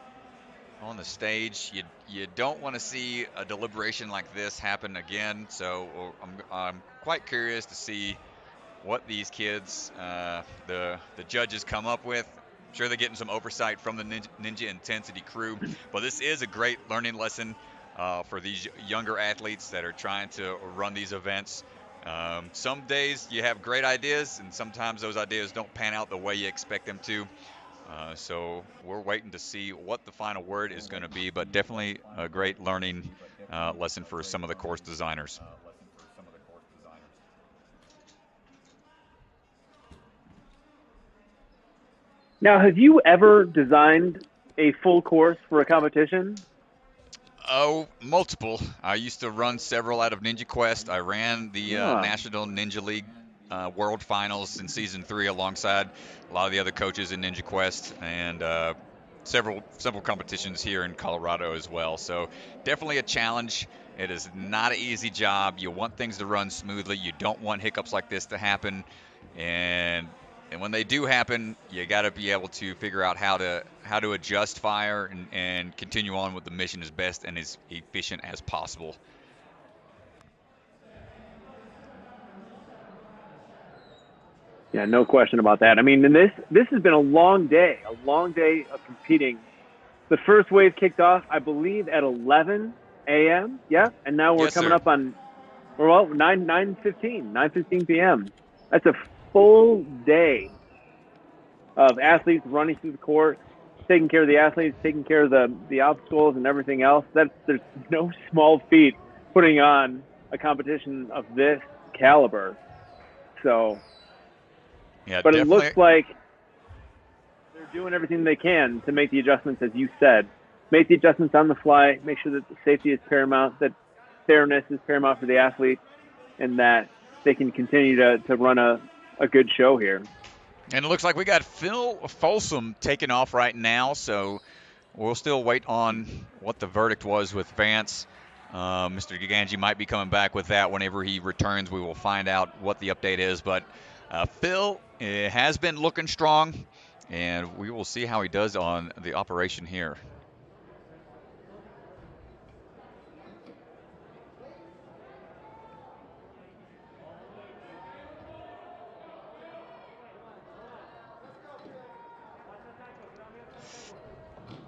the stage, you don't want to see a deliberation like this happen again. So I'm quite curious to see what these kids, the judges, come up with. I'm sure they're getting some oversight from the Ninja Intensity crew, but this is a great learning lesson for these younger athletes that are trying to run these events. Some days you have great ideas, and sometimes those ideas don't pan out the way you expect them to. So we're waiting to see what the final word is going to be, but definitely a great learning lesson for some of the course designers. Now, have you ever designed a full course for a competition? Oh, multiple. I used to run several out of Ninja Quest. I ran the National Ninja League World Finals in Season 3 alongside a lot of the other coaches in Ninja Quest, and several competitions here in Colorado as well. So definitely a challenge. It is not an easy job. You want things to run smoothly. You don't want hiccups like this to happen. And when they do happen, you got to be able to figure out how to adjust fire and continue on with the mission as best and as efficient as possible. Yeah, no question about that. I mean, and this has been a long day of competing. The first wave kicked off, I believe, at 11 a.m. Yeah, and now we're coming up on 9:15 p.m. That's a full day of athletes running through the court, taking care of the athletes, taking care of the obstacles and everything else. There's no small feat putting on a competition of this caliber. So, yeah, but definitely. It looks like they're doing everything they can to make the adjustments, as you said. Make the adjustments on the fly, make sure that the safety is paramount, that fairness is paramount for the athlete, and that they can continue to run a good show here. And it looks like we got Phil Folsom taking off right now, so we'll still wait on what the verdict was with Vance. Mr. DeGanji might be coming back with that whenever he returns. We will find out what the update is. But Phil has been looking strong. And we will see how he does on the operation here.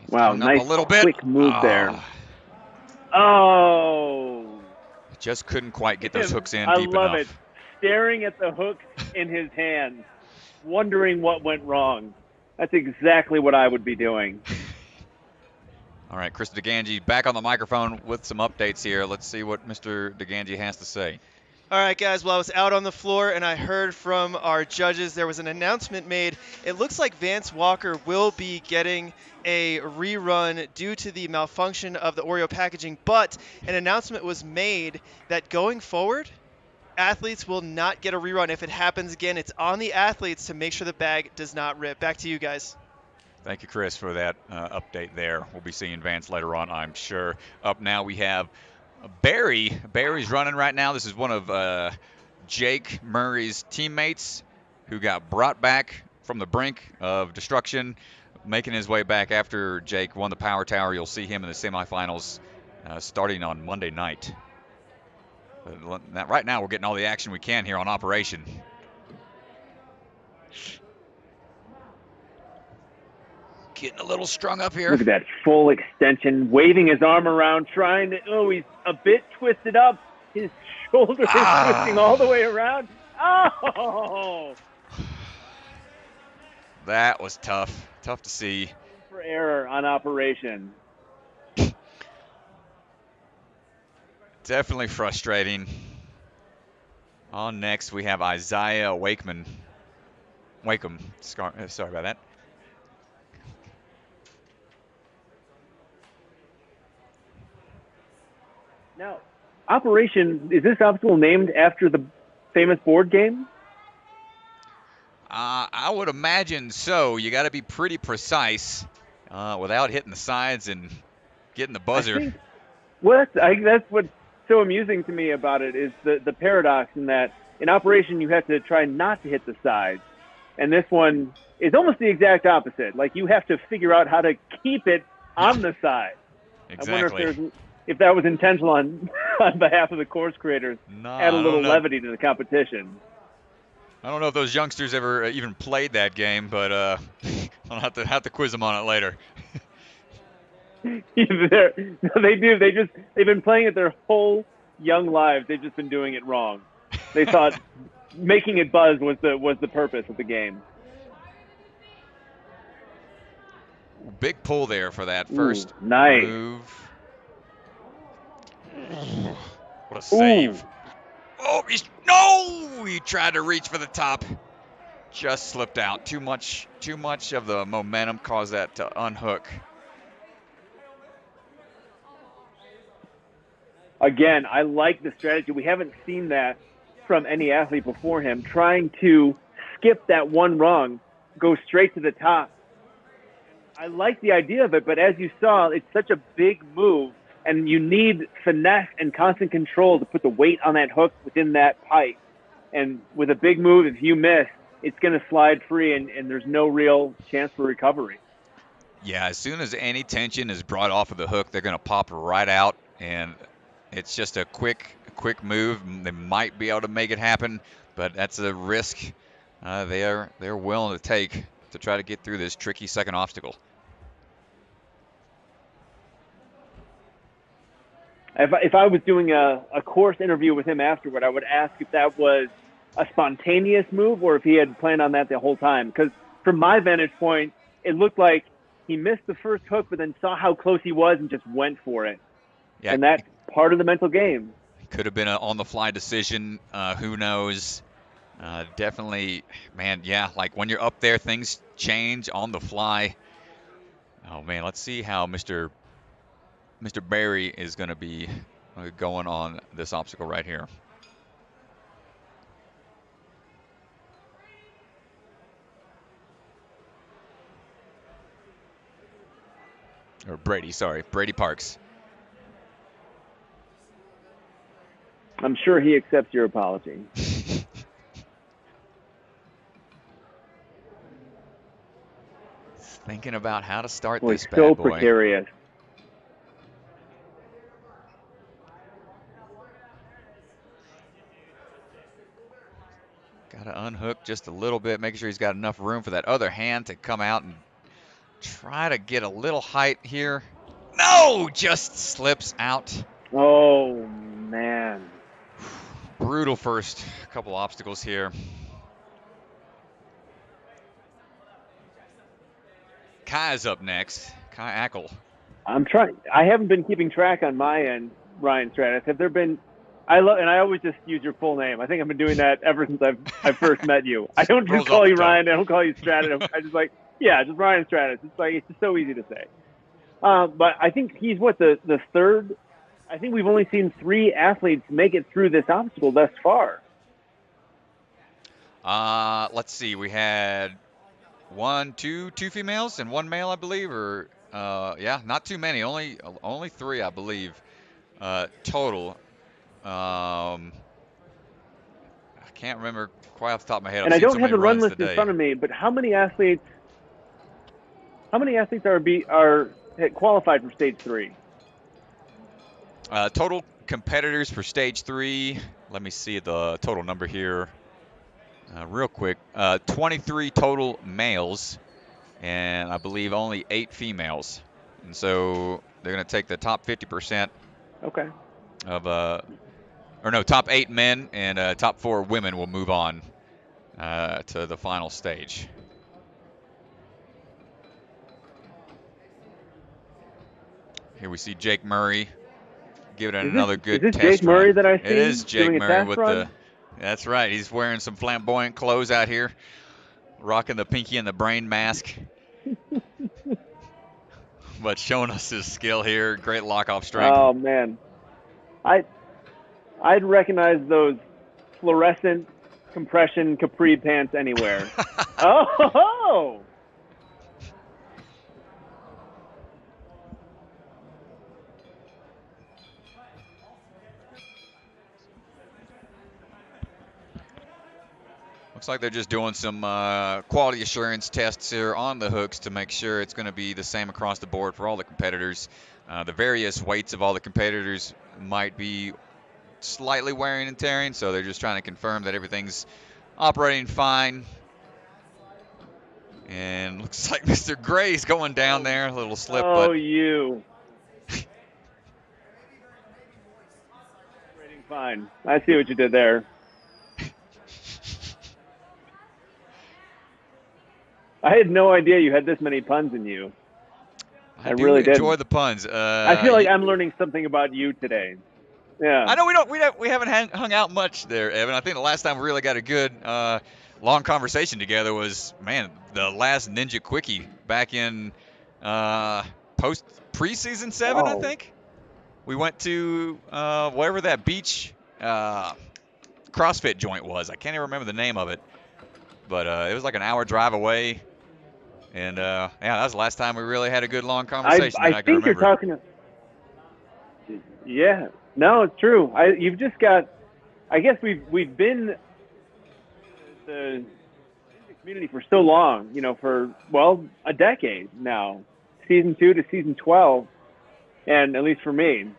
Wow, nice a little bit. quick move there. Oh. Just couldn't quite get those hooks in I deep love enough. it. Staring at the hook in his hand, wondering what went wrong. That's exactly what I would be doing. All right, Chris DeGangi back on the microphone with some updates here. Let's see what Mr. DeGangi has to say. All right, guys, well, I was out on the floor and I heard from our judges there was an announcement made. It looks like Vance Walker will be getting a rerun due to the malfunction of the Oreo packaging, but an announcement was made that going forward, athletes will not get a rerun. If it happens again, it's on the athletes to make sure the bag does not rip. Back to you guys. Thank you, Chris, for that update there. We'll be seeing Vance later on, I'm sure. Up now we have Barry. Barry's running right now. This is one of Jake Murray's teammates who got brought back from the brink of destruction, making his way back after Jake won the Power Tower. You'll see him in the semifinals starting on Monday night. But right now we're getting all the action we can here on Operation. Getting a little strung up here. Look at that full extension, waving his arm around, trying to, he's a bit twisted up. His shoulder is twisting all the way around. Oh! That was tough. Tough to see. For error on Operation. Definitely frustrating. On next, we have Isaiah Wakeham. Sorry about that. Now, Operation, is this obstacle named after the famous board game? I would imagine so. You got to be pretty precise without hitting the sides and getting the buzzer. I think that's what's so amusing to me about it is the paradox in that in Operation you have to try not to hit the sides. And this one is almost the exact opposite. Like you have to figure out how to keep it on the side. Exactly. I wonder if that was intentional on behalf of the course creators. Add a little levity to the competition. I don't know if those youngsters ever even played that game, but I'll have to quiz them on it later. They do. They've been playing it their whole young lives. They've just been doing it wrong. They thought making it buzz was the purpose of the game. Big pull there for that first nice move. What a save. Oh, he tried to reach for the top. Just slipped out. Too much of the momentum caused that to unhook. Again, I like the strategy. We haven't seen that from any athlete before him. Trying to skip that one rung, go straight to the top. I like the idea of it, but as you saw, it's such a big move, and you need finesse and constant control to put the weight on that hook within that pipe. And with a big move, if you miss, it's going to slide free, and there's no real chance for recovery. Yeah, as soon as any tension is brought off of the hook, they're going to pop right out, and it's just a quick move. They might be able to make it happen, but that's a risk they're willing to take to try to get through this tricky second obstacle. If I was doing a course interview with him afterward, I would ask if that was a spontaneous move or if he had planned on that the whole time. Because from my vantage point, it looked like he missed the first hook, but then saw how close he was and just went for it. Yeah, and that's part of the mental game. Could have been an on-the-fly decision. Who knows? Definitely, man, yeah, like when you're up there, things change on the fly. Oh, man, let's see how Mr. Barry is going to be going on this obstacle right here. Or Brady Parks. I'm sure he accepts your apology. Thinking about how to start Boy, this so bad boy. precarious. Got to unhook just a little bit, making sure he's got enough room for that other hand to come out and try to get a little height here. No, just slips out. Oh, man. Brutal first couple obstacles here. Kai's up next. Kai Ackel. I'm trying. I haven't been keeping track on my end, Ryan Stratus. Have there been? I always just use your full name. I think I've been doing that ever since I first met you. I don't just call you Ryan. I don't call you Stratus. I just just Ryan Stratus. It's just so easy to say. But I think he's the third. I think we've only seen 3 athletes make it through this obstacle thus far. Let's see. We had two females and 1 male, I believe, or yeah, not too many. Only 3, I believe, total. I can't remember quite off the top of my head. And I don't have the run list in front of me, but how many athletes are qualified for stage 3? Total competitors for stage 3. Let me see the total number here real quick. 23 total males, and I believe only 8 females. And so they're going to take the top 50%. Okay. Top 8 men and top 4 women will move on to the final stage. Here we see Jake Murray give it another good test run. Is this Jake Murray that I see? It is Jake Murray with the. That's right. He's wearing some flamboyant clothes out here, rocking the pinky and the brain mask. But showing us his skill here. Great lock-off strength. Oh man, I'd recognize those fluorescent compression capri pants anywhere. Oh. Looks like they're just doing some quality assurance tests here on the hooks to make sure it's going to be the same across the board for all the competitors. The various weights of all the competitors might be slightly wearing and tearing, so they're just trying to confirm that everything's operating fine. And looks like Mr. Gray's going down there, a little slip. Oh, but you. Operating fine. I see what you did there. I had no idea you had this many puns in you. I really enjoy the puns. I feel like I'm learning something about you today. Yeah. I know we haven't hung out much there, Evan. I think the last time we really got a good long conversation together was, man, the last Ninja Quickie back in preseason 7, I think. We went to wherever that beach CrossFit joint was. I can't even remember the name of it, but it was like an hour drive away. And yeah, that was the last time we really had a good long conversation. I think you're talking. Yeah, no, it's true. You've just got. I guess we've been the community for so long. For a decade now, season 2 to season 12, and at least for me.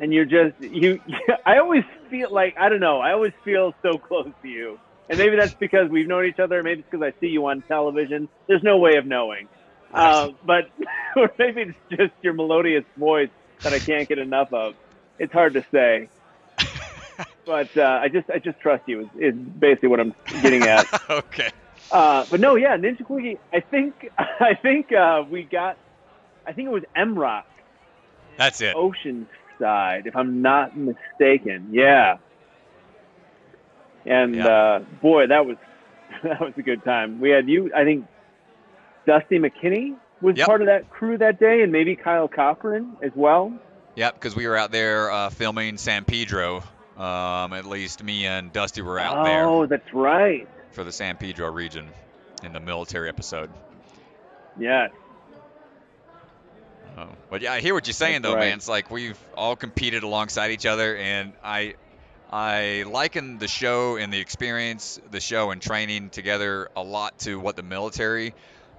And you're just you. I always feel like I don't know. I always feel so close to you. And maybe that's because we've known each other. Maybe it's because I see you on television. There's no way of knowing. But or maybe it's just your melodious voice that I can't get enough of. It's hard to say. But I just trust you is basically what I'm getting at. Okay. But no, yeah, Ninja Quickie. I think we got. I think it was M-Rock. That's it. Oceanside, if I'm not mistaken. Yeah. And boy, that was a good time. We had you. I think Dusty McKinney was part of that crew that day, and maybe Kyle Cochran as well. Yep, because we were out there filming San Pedro. At least me and Dusty were out there. Oh, that's right. For the San Pedro region in the military episode. Yes. But yeah, I hear what you're saying, that's though, right. man. It's like we've all competed alongside each other, and I liken the show and the experience, the show and training together a lot to what the military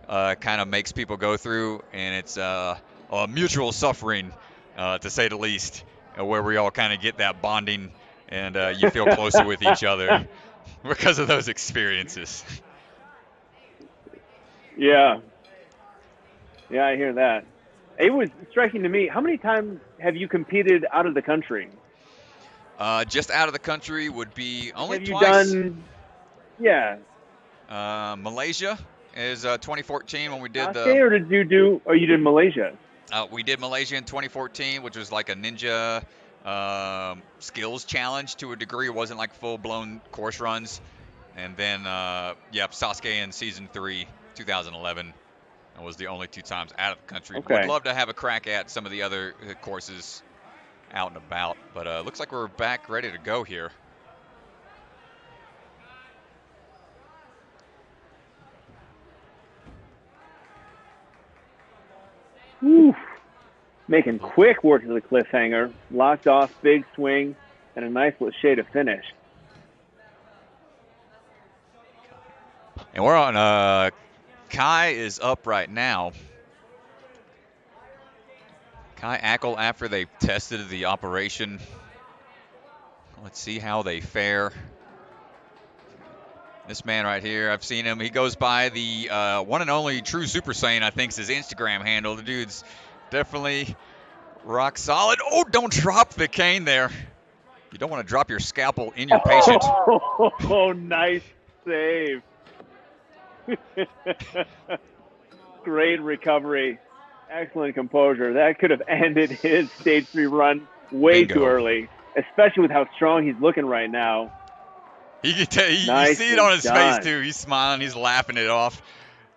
kind of makes people go through, and it's a mutual suffering, to say the least, where we all kind of get that bonding, and you feel closer with each other because of those experiences. Yeah. Yeah, I hear that. It was striking to me. How many times have you competed out of the country? Just out of the country would be only Have you twice. done? Yeah. Malaysia is 2014 when we did Sasuke, or did you do? Or you did Malaysia? we did Malaysia in 2014, which was like a ninja skills challenge to a degree. It wasn't like full-blown course runs. And then, Sasuke in season 3, 2011. That was the only 2 times out of the country. Okay. Would love to have a crack at some of the other courses out and about, but looks like we're back ready to go here. Oof. Making quick work of the cliffhanger. Locked off, big swing, and a nice little shade of finish. And we're on, Kai is up right now. Kai Ackle, after they tested the operation. Let's see how they fare. This man right here, I've seen him. He goes by the one and only True Super Saiyan, I think is his Instagram handle. The dude's definitely rock solid. Oh, don't drop the cane there. You don't want to drop your scalpel in your patient. Oh, nice save. Great recovery. Excellent composure. That could have ended his stage 3 run way Bingo. too early, especially with how strong he's looking right now. You see it on his face, too. He's smiling. He's laughing it off.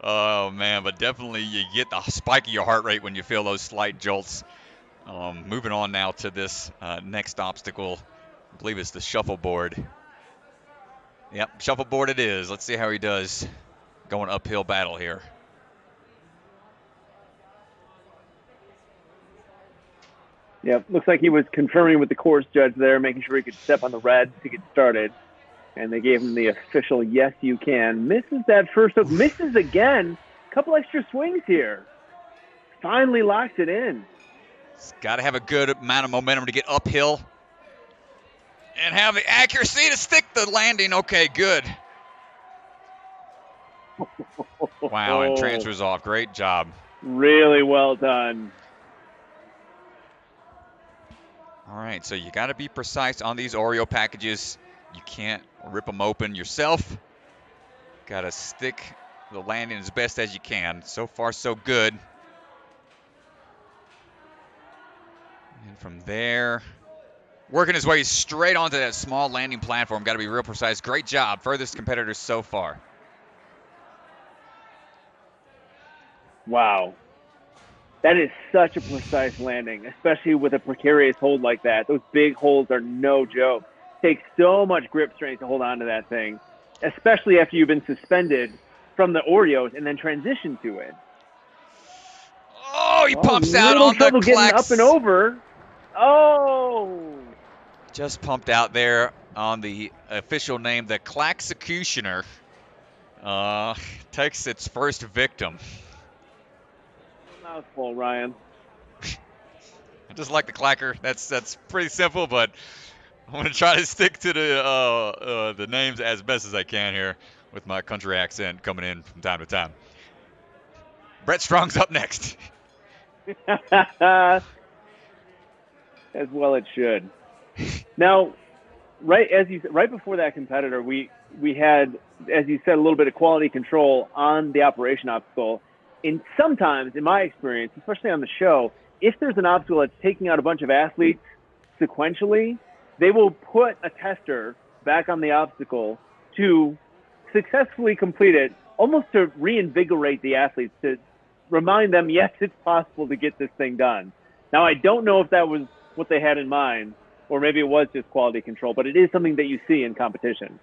Oh, man, but definitely you get the spike of your heart rate when you feel those slight jolts. Moving on now to this next obstacle. I believe it's the shuffleboard. Yep, shuffleboard it is. Let's see how he does going uphill battle here. Yep, looks like he was confirming with the course judge there, making sure he could step on the red to get started. And they gave him the official yes, you can. Misses that first hook, misses again. Couple extra swings here. Finally locks it in. He's got to have a good amount of momentum to get uphill. And have the accuracy to stick the landing. Okay, good. Wow, and transfers off. Great job. Really well done. All right, so you got to be precise on these Oreo packages. You can't rip them open yourself. Got to stick the landing as best as you can. So far, so good. And from there, working his way straight onto that small landing platform. Got to be real precise. Great job. Furthest competitors so far. Wow. That is such a precise landing, especially with a precarious hold like that. Those big holds are no joke. Takes so much grip strength to hold on to that thing, especially after you've been suspended from the Oreos and then transition to it. Oh, he pops out on the trouble getting up and over. Oh! Just pumped out there on the official name, the Claxecutioner. Takes its first victim. Mouthful, Ryan. I just like the clacker. That's pretty simple, but I'm gonna try to stick to the names as best as I can here with my country accent coming in from time to time. Brett Strong's up next. As well it should. Now, right before that competitor, we had, as you said, a little bit of quality control on the operation obstacle. And sometimes, in my experience, especially on the show, if there's an obstacle that's taking out a bunch of athletes sequentially, they will put a tester back on the obstacle to successfully complete it, almost to reinvigorate the athletes, to remind them, yes, it's possible to get this thing done. Now, I don't know if that was what they had in mind, or maybe it was just quality control, but it is something that you see in competition.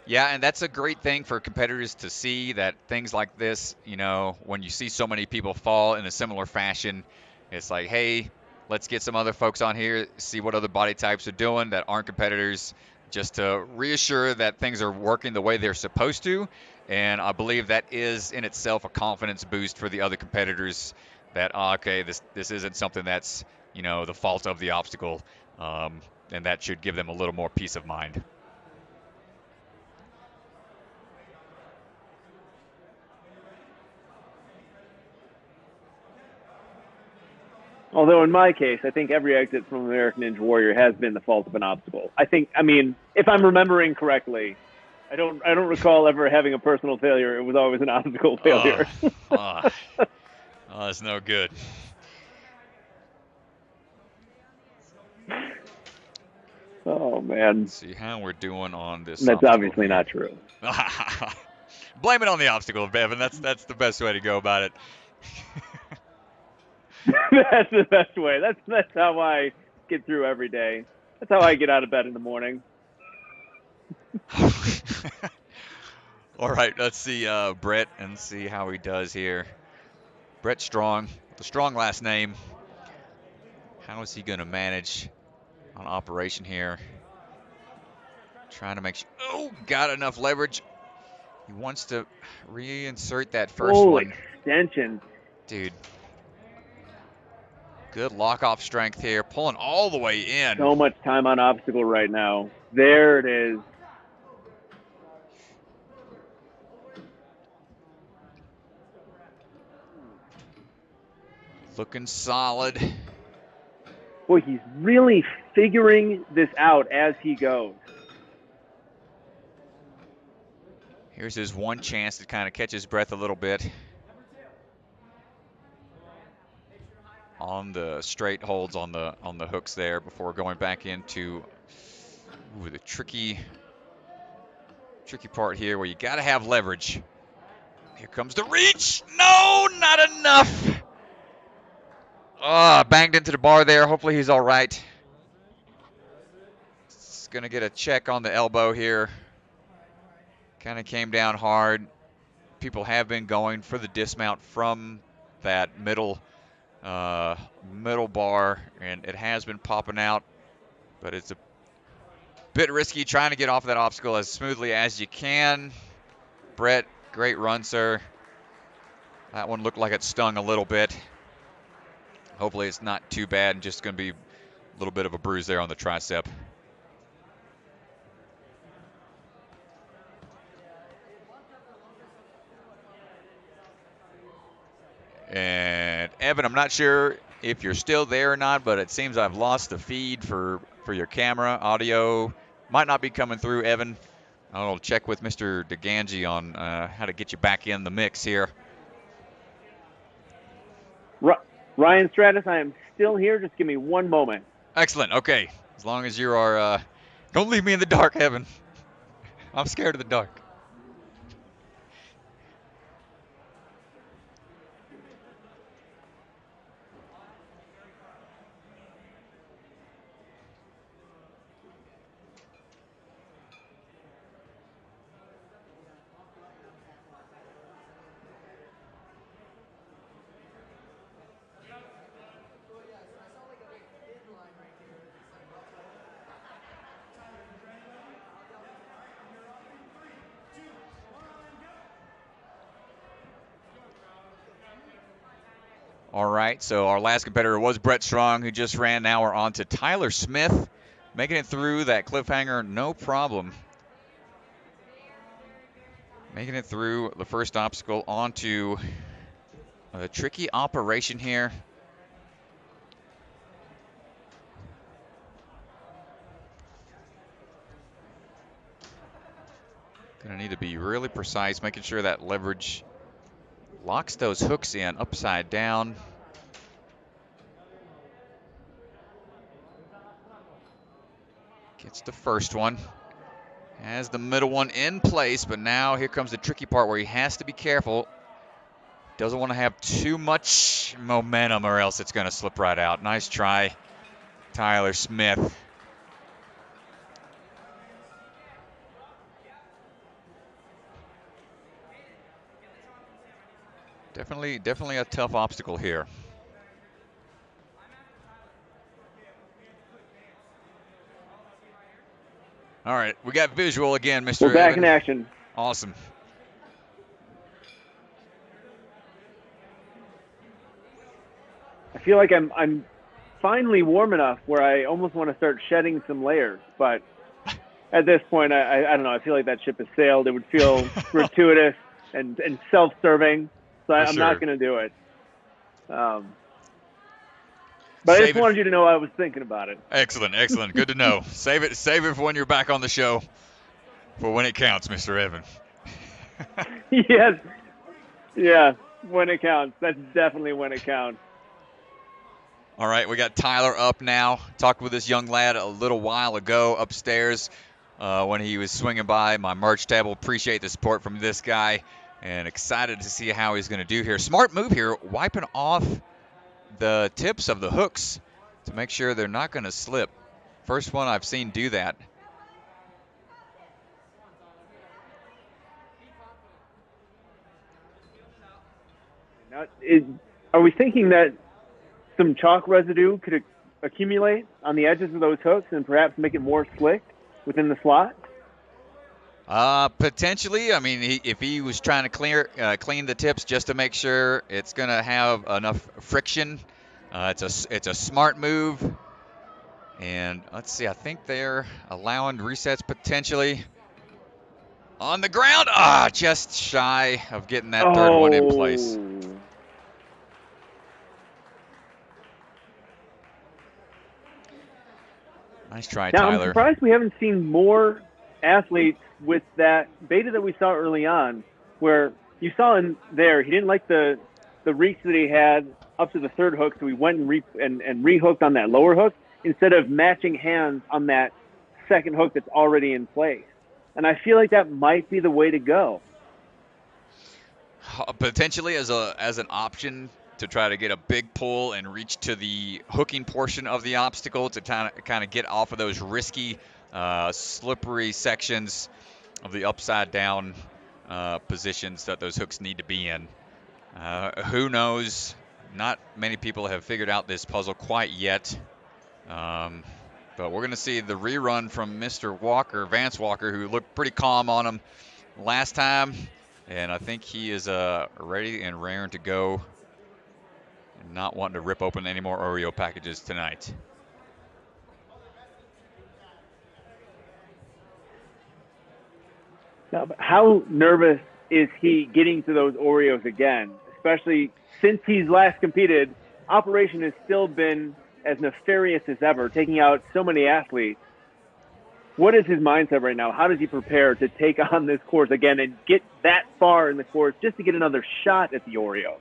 Yeah, and that's a great thing for competitors to see, that things like this, when you see so many people fall in a similar fashion, it's like, hey, let's get some other folks on here, see what other body types are doing that aren't competitors, just to reassure that things are working the way they're supposed to. And I believe that is in itself a confidence boost for the other competitors that, okay, this isn't something that's, the fault of the obstacle. And that should give them a little more peace of mind. Although in my case, I think every exit from American Ninja Warrior has been the fault of an obstacle. I mean, if I'm remembering correctly, I don't recall ever having a personal failure. It was always an obstacle failure. That's no good. Oh man. Let's see how we're doing on this. That's obviously not true. Blame it on the obstacle, Bevan. That's the best way to go about it. That's the best way. That's how I get through every day. That's how I get out of bed in the morning. All right, let's see Brett and see how he does here. Brett Strong, the strong last name. How is he going to manage on operation here? Trying to make sure. Oh, got enough leverage. He wants to reinsert that first one. Extension. Dude. Good lock-off strength here, pulling all the way in. So much time on obstacle right now. There it is. Looking solid. Boy, he's really figuring this out as he goes. Here's his one chance to kind of catch his breath a little bit. On the straight holds on the hooks there before going back into the tricky part here where you got to have leverage. Here comes the reach. No, not enough. Banged into the bar there. Hopefully he's all right. It's going to get a check on the elbow here. Kind of came down hard. People have been going for the dismount from that middle bar, and it has been popping out, but it's a bit risky trying to get off that obstacle as smoothly as you can. Brett, great run, sir. That one looked like it stung a little bit. Hopefully it's not too bad and just going to be a little bit of a bruise there on the tricep. And Evan, I'm not sure if you're still there or not, but it seems I've lost the feed for your camera. Audio might not be coming through, Evan. I'll check with Mr. DeGangi on how to get you back in the mix here. Ryan Stratus, I am still here. Just give me one moment. Excellent. Okay. As long as you are, don't leave me in the dark, Evan. I'm scared of the dark. All right, so our last competitor was Brett Strong, who just ran. Now we're on to Tyler Smith, making it through that cliffhanger, no problem. Making it through the first obstacle onto a tricky operation here. Gonna need to be really precise, making sure that leverage locks those hooks in upside down. Gets the first one. Has the middle one in place, but now here comes the tricky part where he has to be careful. Doesn't want to have too much momentum or else it's going to slip right out. Nice try, Tyler Smith. Definitely a tough obstacle here. All right, we got visual again, Mr. We're back Evan. in action. Awesome. feel like I'm finally warm enough where I almost want to start shedding some layers. But at this point, I don't know. I feel like that ship has sailed. It would feel gratuitous and self-serving. So I'm not going to do it. But I just wanted you to know I was thinking about it. Excellent, excellent. Good to know. Save it for when you're back on the show, for when it counts, Mr. Evan. Yes. Yeah, when it counts. That's definitely when it counts. All right, we got Tyler up now. Talked with this young lad a little while ago upstairs when he was swinging by my merch table. Appreciate the support from this guy and excited to see how he's going to do here. Smart move here, wiping off the tips of the hooks to make sure they're not going to slip. First one I've seen do that. Now, are we thinking that some chalk residue could accumulate on the edges of those hooks and perhaps make it more slick within the slot? Potentially. I mean, if he was trying to clean the tips just to make sure it's going to have enough friction, it's a smart move. And let's see, I think they're allowing resets potentially on the ground. Just shy of getting that third one in place. Nice try, now, Tyler. I'm surprised we haven't seen more athletes with that beta that we saw early on, where you saw in there, he didn't like the reach that he had up to the third hook, so he went and rehooked on that lower hook instead of matching hands on that second hook that's already in place. And I feel like that might be the way to go. Potentially as an option to try to get a big pull and reach to the hooking portion of the obstacle to kind of get off of those risky, slippery sections of the upside down positions that those hooks need to be in. Who knows? Not many people have figured out this puzzle quite yet. But we're going to see the rerun from Mr. Walker, Vance Walker, who looked pretty calm on him last time. And I think he is ready and raring to go. And not wanting to rip open any more Oreo packages tonight. Now, but how nervous is he getting to those Oreos again? Especially since he's last competed, Operation has still been as nefarious as ever, taking out so many athletes. What is his mindset right now? How does he prepare to take on this course again and get that far in the course just to get another shot at the Oreo?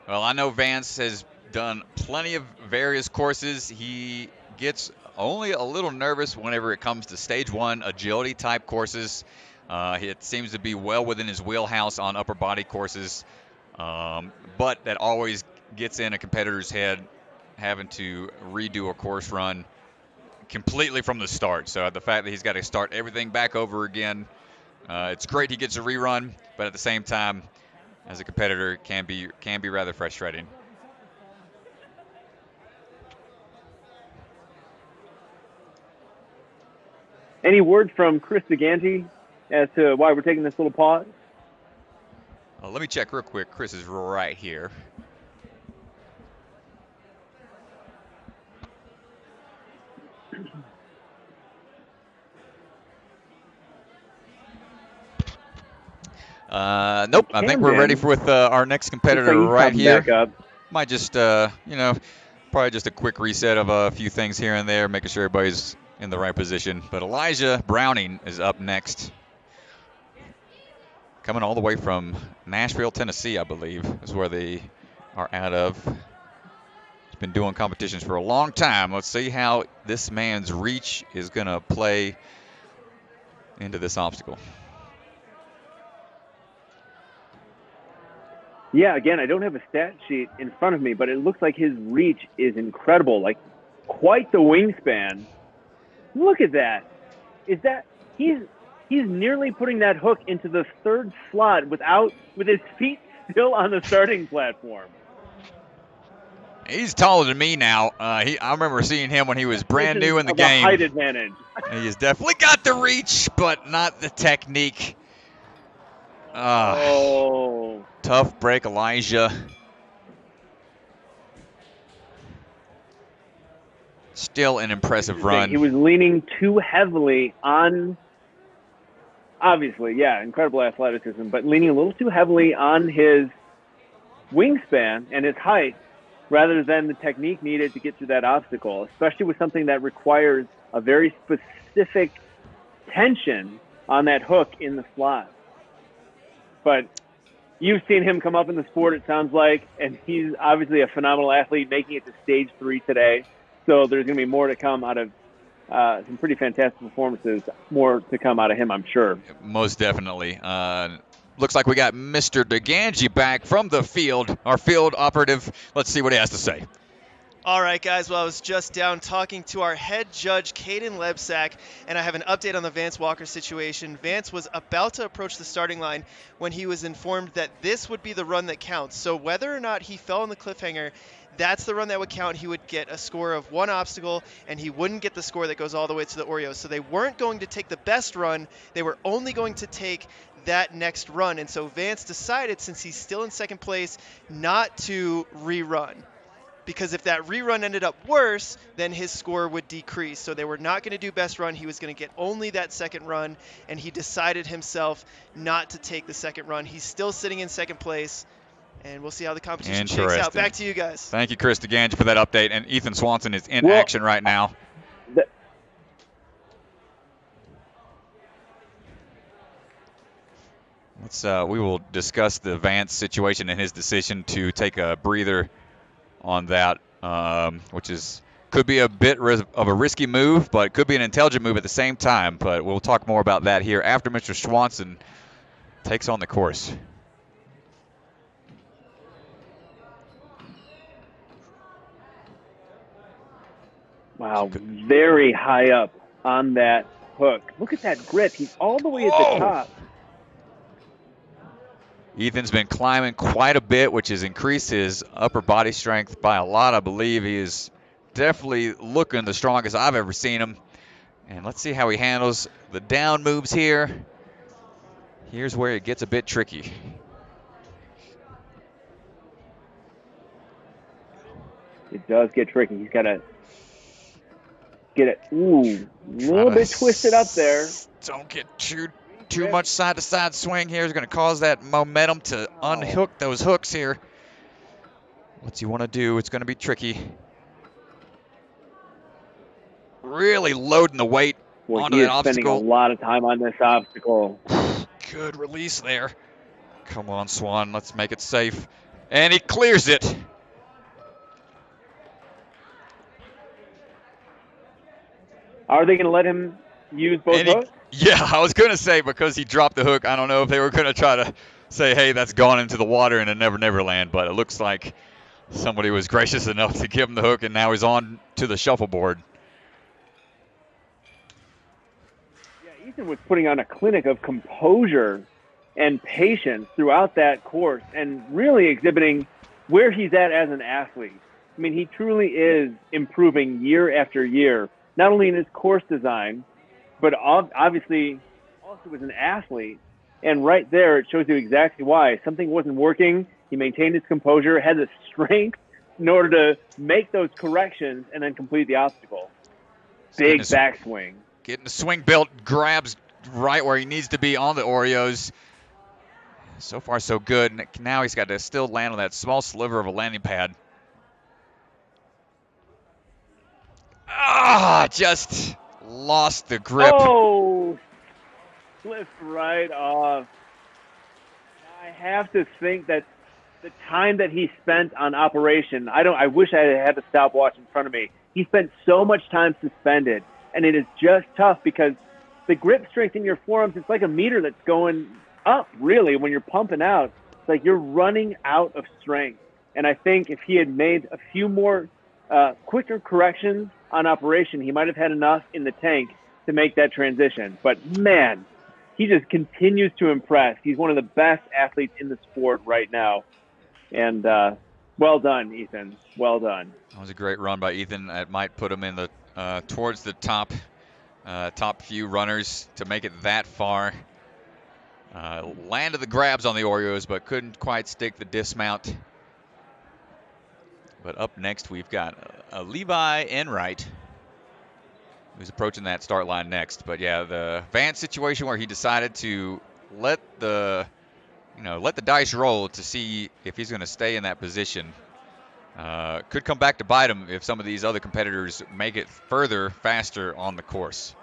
Well, I know Vance has done plenty of various courses. He gets only a little nervous whenever it comes to stage 1 agility type courses. It seems to be well within his wheelhouse on upper body courses, but that always gets in a competitor's head having to redo a course run completely from the start. So the fact that he's got to start everything back over again, it's great he gets a rerun, but at the same time, as a competitor, it can be rather frustrating. Any word from Chris DeGanti as to why we're taking this little pause? Let me check real quick. Chris is right here. Nope. I think we're ready with our next competitor right here. Might just, probably just a quick reset of a few things here and there, making sure everybody's in the right position. But Elijah Browning is up next. Coming all the way from Nashville, Tennessee, I believe, is where they are out of. He's been doing competitions for a long time. Let's see how this man's reach is going to play into this obstacle. Yeah, again, I don't have a stat sheet in front of me, but it looks like his reach is incredible. Like, quite the wingspan. Look at that. He's nearly putting that hook into the third slot with his feet still on the starting platform. He's taller than me now. I remember seeing him when he was brand new in the game. Height advantage. He has definitely got the reach, but not the technique. Tough break, Elijah. Still an impressive run. He was leaning too heavily on, obviously, yeah, incredible athleticism, but leaning a little too heavily on his wingspan and his height rather than the technique needed to get through that obstacle, especially with something that requires a very specific tension on that hook in the slot. But you've seen him come up in the sport, it sounds like, and he's obviously a phenomenal athlete, making it to stage 3 today. So there's going to be more to come out of some pretty fantastic performances, more to come out of him, I'm sure. Most definitely. Looks like we got Mr. DeGangi back from the field, our field operative. Let's see what he has to say. All right, guys. Well, I was just down talking to our head judge, Caden Lebsack, and I have an update on the Vance Walker situation. Vance was about to approach the starting line when he was informed that this would be the run that counts. So whether or not he fell on the cliffhanger, that's the run that would count. He would get a score of 1 obstacle, and he wouldn't get the score that goes all the way to the Oreos. So they weren't going to take the best run. They were only going to take that next run. And so Vance decided, since he's still in second place, not to rerun. Because if that rerun ended up worse, then his score would decrease. So they were not going to do best run. He was going to get only that second run, and he decided himself not to take the second run. He's still sitting in second place, and we'll see how the competition shakes out. Back to you guys. Thank you, Chris DeGangi, for that update. And Ethan Swanson is in action right now. We will discuss the Vance situation and his decision to take a breather on that, which could be a bit of a risky move, but could be an intelligent move at the same time. But we'll talk more about that here after Mr. Swanson takes on the course. Wow, very high up on that hook. Look at that grip. He's all the way at the top. Ethan's been climbing quite a bit, which has increased his upper body strength by a lot. I believe he is definitely looking the strongest I've ever seen him. And let's see how he handles the down moves here. Here's where it gets a bit tricky. It does get tricky. He's got to get it, a little bit twisted up there. Don't get too much side-to-side swing here is going to cause that momentum to unhook those hooks here. What's he want to do? It's going to be tricky. Really loading the weight onto that obstacle. Spending a lot of time on this obstacle. Good release there. Come on, Swan. Let's make it safe. And he clears it. Are they going to let him use both hooks? Yeah, I was going to say, because he dropped the hook, I don't know if they were going to try to say, hey, that's gone into the water in a Never Never Land, but it looks like somebody was gracious enough to give him the hook, and now he's on to the shuffleboard. Yeah, Ethan was putting on a clinic of composure and patience throughout that course and really exhibiting where he's at as an athlete. I mean, he truly is improving year after year, not only in his course design, but obviously also as an athlete. And right there, it shows you exactly why. Something wasn't working. He maintained his composure, had the strength in order to make those corrections and then complete the obstacle. Big backswing. Getting the swing belt, grabs right where he needs to be on the Oreos. So far, so good. And now he's got to still land on that small sliver of a landing pad. Just lost the grip. Oh, slipped right off. I have to think that the time that he spent on operation, I wish I had a stopwatch in front of me. He spent so much time suspended, and it is just tough because the grip strength in your forearms, it's like a meter that's going up, really, when you're pumping out. It's like you're running out of strength. And I think if he had made a few more quicker corrections on operation, he might have had enough in the tank to make that transition. But man, he just continues to impress. He's one of the best athletes in the sport right now. And well done, Ethan. Well done. That was a great run by Ethan. It might put him in the towards the top few runners to make it that far. Landed the grabs on the Oreos, but couldn't quite stick the dismount. But up next, we've got Levi Enright who's approaching that start line next. But yeah, the Vance situation where he decided to let the dice roll to see if he's going to stay in that position. Could come back to bite him if some of these other competitors make it further, faster on the course.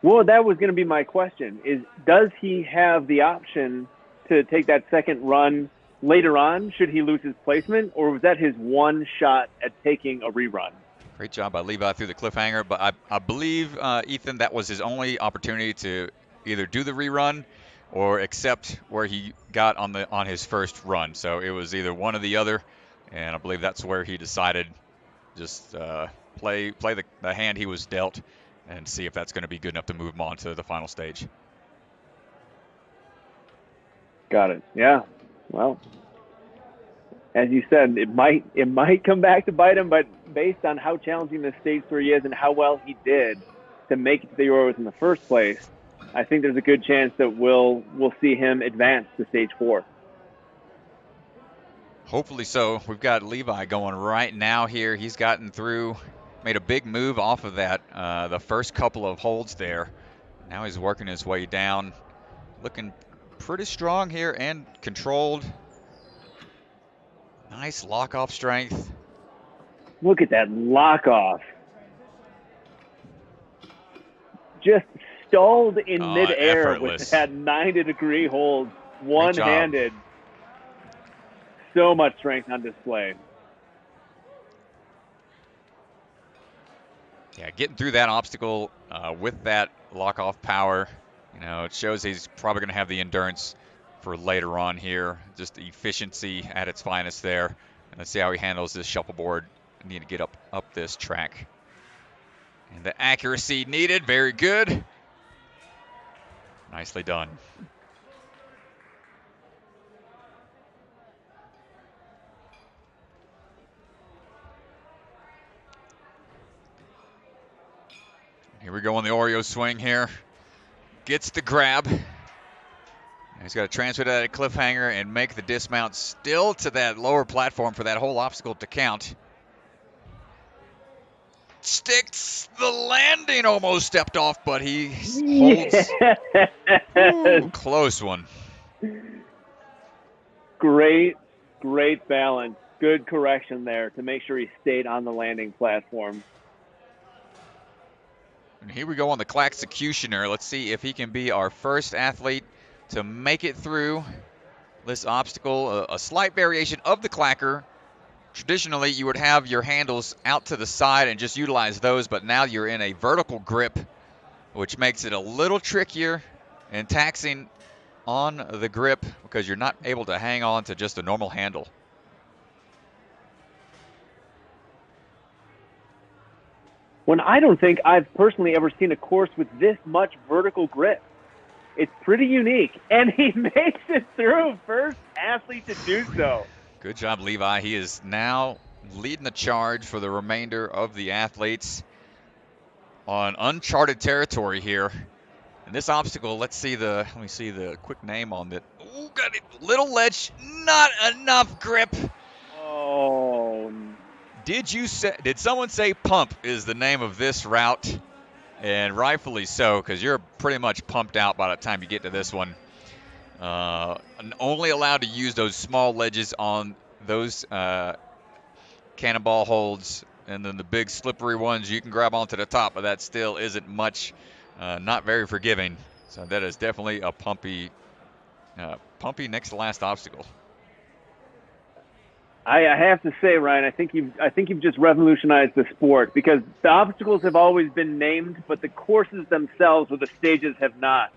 Well, that was going to be my question, is does he have the option to take that second run later on should he lose his placement, or was that his one shot at taking a rerun? Great job by Levi through the cliffhanger, but I believe, Ethan, that was his only opportunity to either do the rerun or accept where he got on his first run. So it was either one or the other, and I believe that's where he decided just play the hand he was dealt and see if that's going to be good enough to move him on to the final stage. Got it. Yeah. Well, as you said, it might come back to bite him, but based on how challenging this stage 3 is and how well he did to make it to the Euros in the first place, I think there's a good chance that we'll see him advance to stage 4. Hopefully so. We've got Levi going right now here. He's gotten through, made a big move off of that, the first couple of holds there. Now he's working his way down, looking pretty strong here and controlled. Nice lock-off strength. Look at that lock-off. Just stalled in midair effortless. with that 90-degree hold, one-handed. So much strength on display. Yeah, getting through that obstacle with that lock-off power, it shows he's probably going to have the endurance for later on here. Just the efficiency at its finest there. And let's see how he handles this shuffleboard. Need to get up this track. And the accuracy needed, very good. Nicely done. Here we go on the Oreo swing here. Gets the grab. He's got to transfer to that cliffhanger and make the dismount still to that lower platform for that whole obstacle to count. Sticks the landing, almost stepped off, but he holds. Ooh, close one. Great balance. Good correction there to make sure he stayed on the landing platform. And here we go on the Claxecutioner. Let's see if he can be our first athlete to make it through this obstacle. A slight variation of the Clacker. Traditionally, you would have your handles out to the side and just utilize those, but now you're in a vertical grip, which makes it a little trickier and taxing on the grip because you're not able to hang on to just a normal handle. When I don't think I've personally ever seen a course with this much vertical grip. It's pretty unique, and he makes it through, first athlete to do so. Good job, Levi. He is now leading the charge for the remainder of the athletes on uncharted territory here. And this obstacle, let me see the quick name on it. Ooh, got it. Little ledge, not enough grip. Oh. Did someone say pump is the name of this route? And rightfully so, because you're pretty much pumped out by the time you get to this one. Only allowed to use those small ledges on those cannonball holds, and then the big slippery ones you can grab onto the top, but that still isn't much, not very forgiving. So that is definitely a pumpy next to last obstacle. I have to say, Ryan, I think you've just revolutionized the sport, because the obstacles have always been named, but the courses themselves or the stages have not.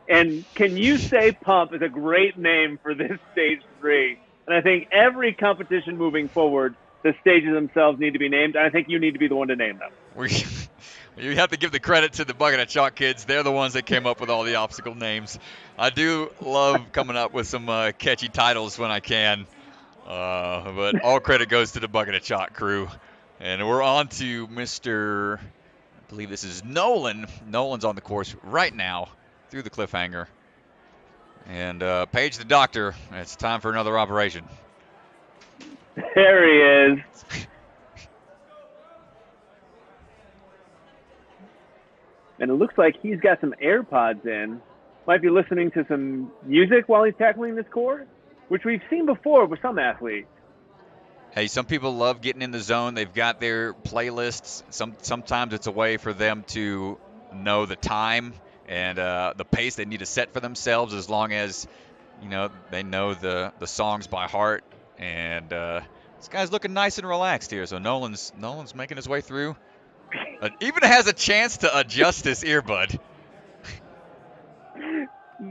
And can you say pump is a great name for this stage 3? And I think every competition moving forward, the stages themselves need to be named. And I think you need to be the one to name them. You have to give the credit to the Bucket of Chalk kids. They're the ones that came up with all the obstacle names. I do love coming up with some catchy titles when I can. But all credit goes to the Bucket of Chalk crew. And we're on to Mr. I believe this is Nolan. Nolan's on the course right now through the cliffhanger. And Paige the doctor, it's time for another operation. There he is. and it looks like he's got some AirPods in. Might be listening to some music while he's tackling this course, which we've seen before with some athletes. Hey, some people love getting in the zone. They've got their playlists. Sometimes it's a way for them to know the time and the pace they need to set for themselves, as long as they know the songs by heart. And this guy's looking nice and relaxed here. So Nolan's making his way through. Even has a chance to adjust his earbud.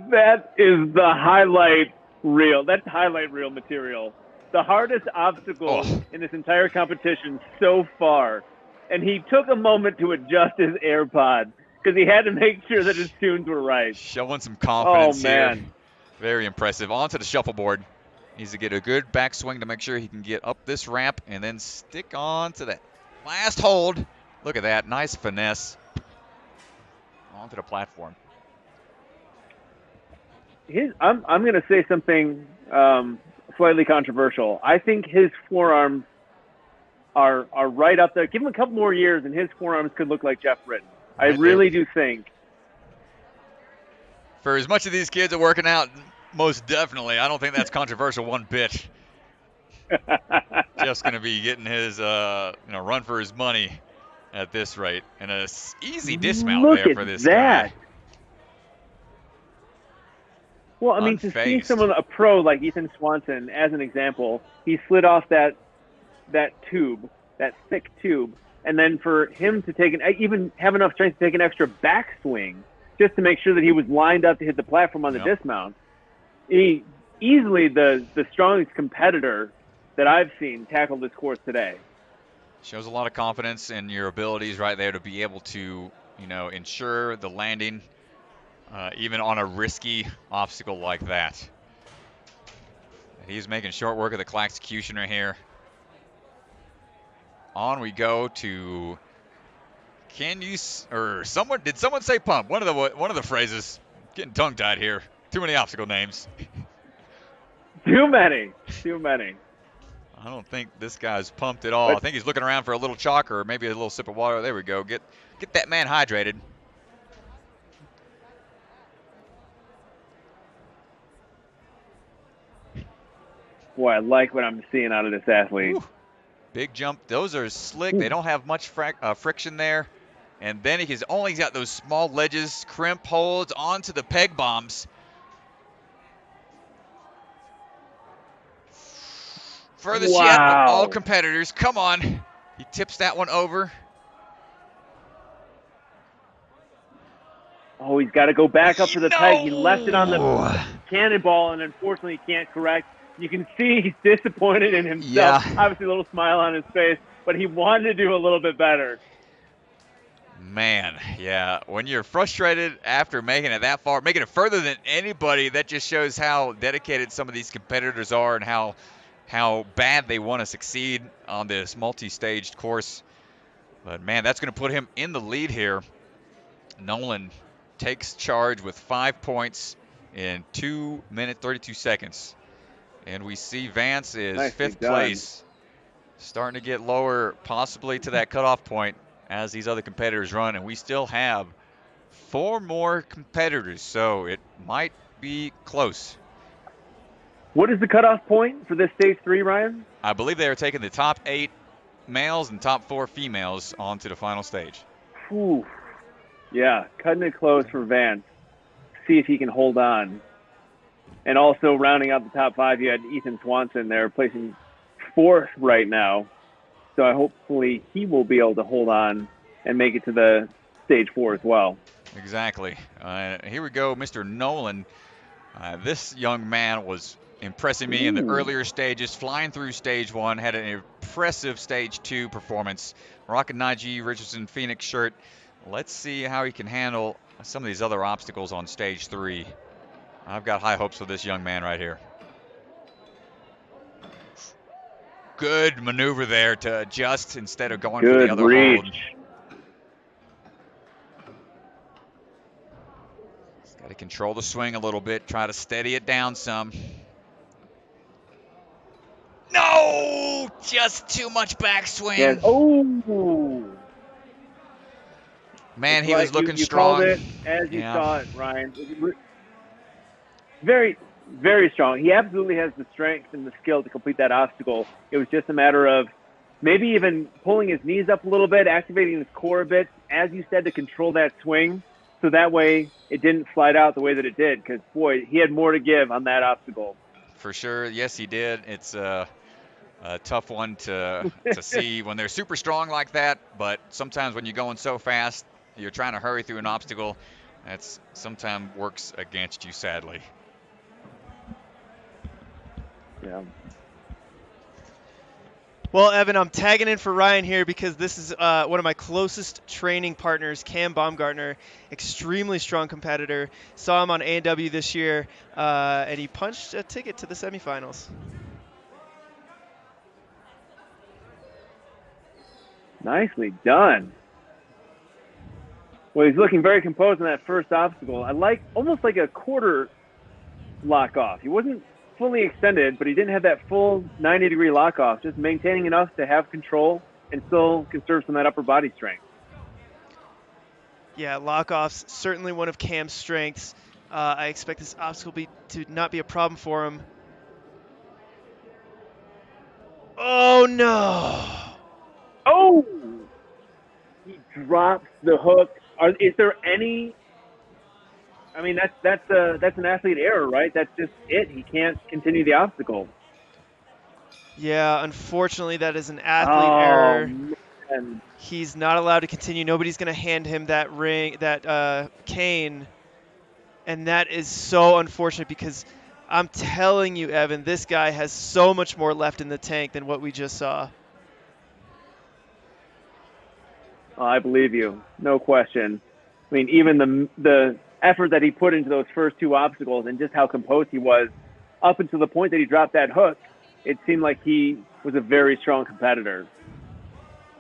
That is the highlight reel. That's highlight reel material. The hardest obstacle in this entire competition so far. And he took a moment to adjust his AirPod because he had to make sure that his tunes were right. Showing some confidence man. here. Very impressive. Onto the shuffleboard. Needs to get a good backswing to make sure he can get up this ramp and then stick on to that last hold. Look at that. Nice finesse. Onto the platform. I'm going to say something slightly controversial. I think his forearms are right up there. Give him a couple more years, and his forearms could look like Jeff Britton. I really do think. For as much as these kids are working out, most definitely. I don't think that's controversial one bit. Jeff's going to be getting his run for his money at this rate. And an easy dismount there for this guy. Well, I mean, to see someone, a pro like Ethan Swanson, as an example, he slid off that tube, that thick tube, and then for him to even have enough strength to take an extra backswing just to make sure that he was lined up to hit the platform on the dismount. He easily the strongest competitor that I've seen tackle this course today. Shows a lot of confidence in your abilities right there to be able to, ensure the landing even on a risky obstacle like that. He's making short work of the Clack executioner here. On we go to did someone say pump? One of the phrases. Getting tongue tied here. Too many obstacle names. Too many. I don't think this guy's pumped at all. I think he's looking around for a little chalk or maybe a little sip of water. There we go. Get that man hydrated. Boy, I like what I'm seeing out of this athlete. Ooh, big jump. Those are slick. They don't have much friction there. And then he's got those small ledges, crimp holds onto the peg bombs. Furthest yet of all competitors. Come on. He tips that one over. Oh, he's got to go back up to the peg. He left it on the cannonball, and unfortunately he can't correct. You can see he's disappointed in himself. Yeah. Obviously a little smile on his face, but he wanted to do a little bit better. Man, yeah. When you're frustrated after making it that far, making it further than anybody, that just shows how dedicated some of these competitors are and how bad they want to succeed on this multi-staged course. But, man, that's going to put him in the lead here. Nolan takes charge with 5 points in 2 minutes, 32 seconds. And we see Vance is fifth place, starting to get lower, possibly to that cutoff point as these other competitors run. And we still have 4 more competitors, so it might be close. What is the cutoff point for this stage 3, Ryan? I believe they are taking the top 8 males and top 4 females onto the final stage. Whew. Yeah, cutting it close for Vance. See if he can hold on. And also rounding out the top 5, you had Ethan Swanson there, placing 4th right now. So hopefully he will be able to hold on and make it to the stage 4 as well. Exactly. Here we go, Mr. Nolan. This young man was impressing me in the earlier stages, flying through stage 1, had an impressive stage 2 performance. Rocking Najee Richardson Phoenix shirt. Let's see how he can handle some of these other obstacles on stage 3. I've got high hopes for this young man right here. Good maneuver there to adjust instead of going for the other hold. He's got to control the swing a little bit, try to steady it down some. No! Just too much backswing. Yes. Oh! Man, It's he was like looking you called strong. it as you Yeah. saw it, Ryan. Very, very strong. He absolutely has the strength and the skill to complete that obstacle. It was just a matter of maybe even pulling his knees up a little bit, activating his core a bit, as you said, to control that swing. So that way it didn't slide out the way that it did. Because, boy, he had more to give on that obstacle. For sure. Yes, he did. It's a tough one to see when they're super strong like that. But sometimes when you're going so fast, you're trying to hurry through an obstacle. That's sometimes works against you, sadly. Yeah. Well, Evan, I'm tagging in for Ryan here because this is one of my closest training partners, Cam Baumgartner, extremely strong competitor. Saw him on A&W this year, and he punched a ticket to the semifinals. Nicely done. Well, he's looking very composed in that first obstacle. I like almost like a quarter lock off. He wasn't fully extended, but he didn't have that full 90-degree lock off, just maintaining enough to have control and still conserve some of that upper body strength. Yeah, lock-off's certainly one of Cam's strengths. I expect this obstacle to not be a problem for him. Oh, no. Oh! He drops the hook. Is there any... I mean, that's an athlete error, right? That's just it. He can't continue the obstacle. Yeah, unfortunately, that is an athlete error. Man. He's not allowed to continue. Nobody's going to hand him that cane. And that is so unfortunate because I'm telling you, Evan, this guy has so much more left in the tank than what we just saw. I believe you, no question. I mean, even the effort that he put into those first two obstacles and just how composed he was up until the point that he dropped that hook, it seemed like he was a very strong competitor.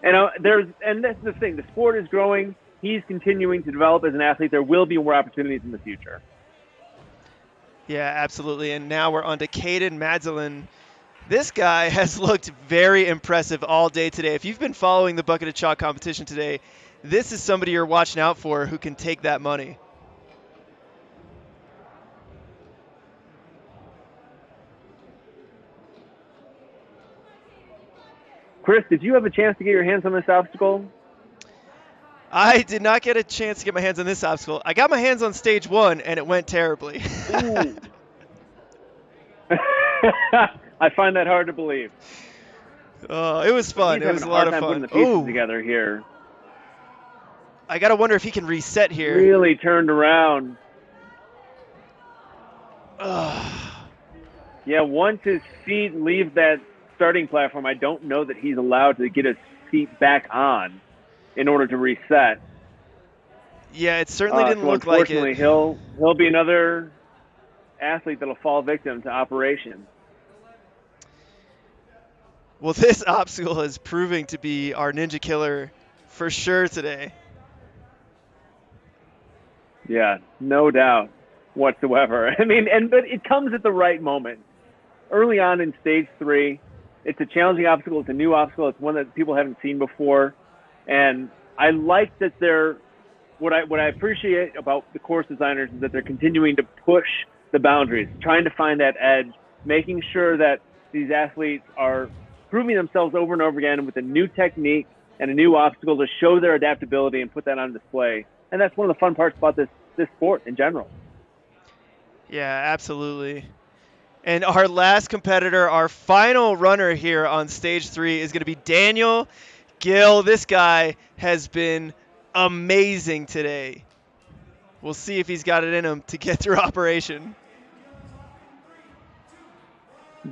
And this is the thing, the sport is growing. He's continuing to develop as an athlete. There will be more opportunities in the future. Yeah, absolutely. And now we're on to Caden Madzalin. This guy has looked very impressive all day today. If you've been following the Bucket of Chalk competition today, this is somebody you're watching out for who can take that money. Chris, did you have a chance to get your hands on this obstacle? I did not get a chance to get my hands on this obstacle. I got my hands on stage one, and it went terribly. Ooh. I find that hard to believe. Oh, it was fun. It was a lot of fun. Putting the pieces together here. I gotta wonder if he can reset here. Really turned around. Yeah, once his feet leave that starting platform, I don't know that he's allowed to get his feet back on in order to reset. Yeah, it certainly didn't look like it. Unfortunately, he'll be another athlete that'll fall victim to operation. Well, this obstacle is proving to be our ninja killer for sure today. Yeah, no doubt whatsoever. I mean, but it comes at the right moment. Early on in stage 3, it's a challenging obstacle. It's a new obstacle. It's one that people haven't seen before. And I like that what I appreciate about the course designers is that they're continuing to push the boundaries, trying to find that edge, making sure that these athletes are proving themselves over and over again with a new technique and a new obstacle to show their adaptability and put that on display. And that's one of the fun parts about this sport in general. Yeah, absolutely. And our last competitor, our final runner here on stage 3 is going to be Daniel Gill. This guy has been amazing today. We'll see if he's got it in him to get through operation.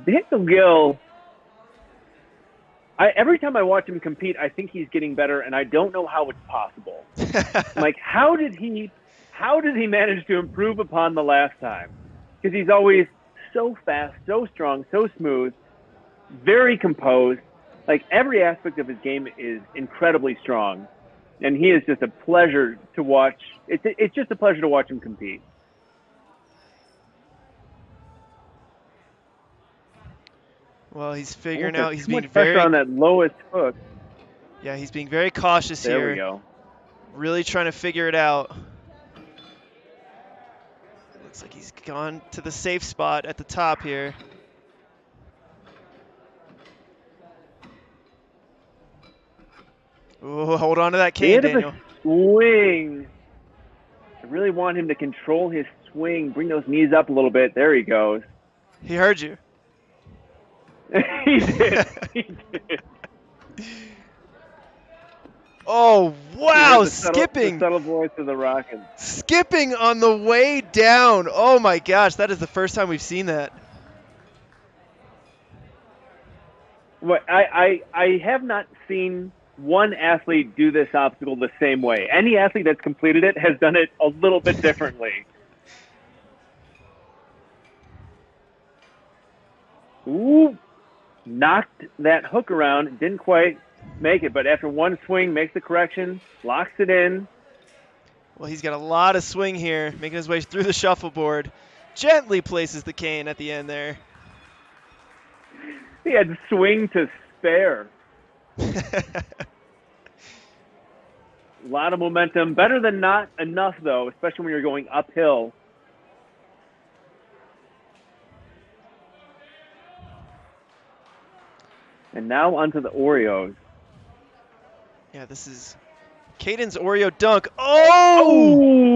Daniel Gill, every time I watch him compete, I think he's getting better, and I don't know how it's possible. Like, how did he manage to improve upon the last time? Because he's always so fast, so strong, so smooth, very composed. Like, every aspect of his game is incredibly strong, and he is just a pleasure to watch. It's just a pleasure to watch him compete. Well, he's figuring out. He's too being much pressure very on that lowest hook. Yeah, he's being very cautious there here. We go. really trying to figure it out. Looks like he's gone to the safe spot at the top here. Ooh, hold on to that cane, Daniel. Swing. I really want him to control his swing, bring those knees up a little bit. There he goes. He heard you. He did. He did. Oh, wow, skipping. The subtle voice of the Rocket. Skipping on the way down. Oh, my gosh, that is the first time we've seen that. Well, I have not seen one athlete do this obstacle the same way. Any athlete that's completed it has done it a little bit differently. Ooh, knocked that hook around, didn't quite make it, but after one swing, makes the correction, locks it in. Well, he's got a lot of swing here, making his way through the shuffleboard. Gently places the cane at the end there. He had swing to spare. A lot of momentum. Better than not enough, though, especially when you're going uphill. And now onto the Oreos. Yeah, this is Caden's Oreo dunk. Oh!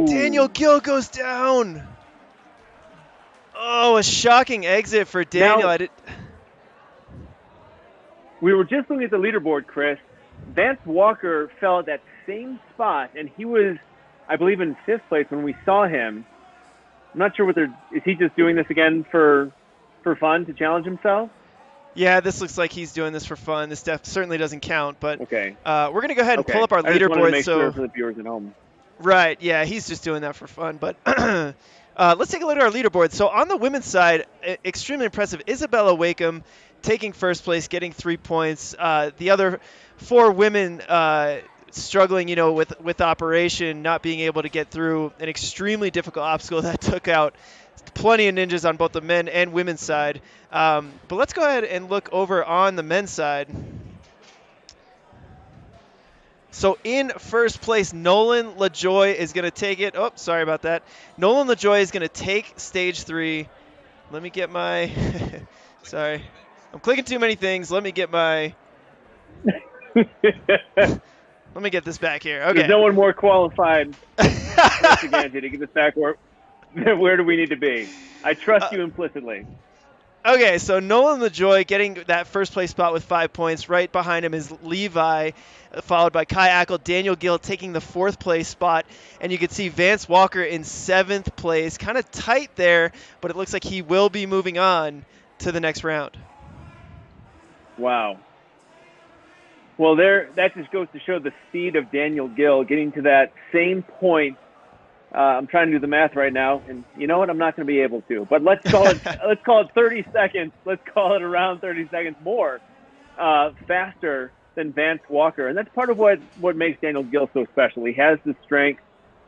Daniel Gill goes down. Oh, a shocking exit for Daniel. Now, we were just looking at the leaderboard, Chris. Vance Walker fell at that same spot, and he was, I believe, in 5th place when we saw him. I'm not sure is he just doing this again for fun to challenge himself? Yeah, this looks like he's doing this for fun. This certainly doesn't count, but okay. We're going to go ahead and pull up our leaderboard. I just wanted to make sure for the viewers at home. Right, yeah, he's just doing that for fun. But let's take a look at our leaderboard. So on the women's side, extremely impressive. Isabella Wakeham taking 1st place, getting 3 points. The other 4 women struggling, with operation, not being able to get through an extremely difficult obstacle that took out plenty of ninjas on both the men and women's side. But let's go ahead and look over on the men's side. So in 1st place, Nolan LaJoy is going to take it. Oh, sorry about that. Nolan LaJoy is going to take stage 3. Let me get my sorry. I'm clicking too many things. Let me get my let me get this back here. Okay. There's no one more qualified to get this back. Where do we need to be? I trust you implicitly. Okay, so Nolan LaJoy getting that 1st place spot with 5 points. Right behind him is Levi, followed by Kai Ackle. Daniel Gill taking the 4th place spot. And you can see Vance Walker in 7th place. Kind of tight there, but it looks like he will be moving on to the next round. Wow. Well, that just goes to show the speed of Daniel Gill getting to that same point. I'm trying to do the math right now, and you know what? I'm not going to be able to. But let's call it 30 seconds. Let's call it around 30 seconds more faster than Vance Walker, and that's part of what makes Daniel Gill so special. He has the strength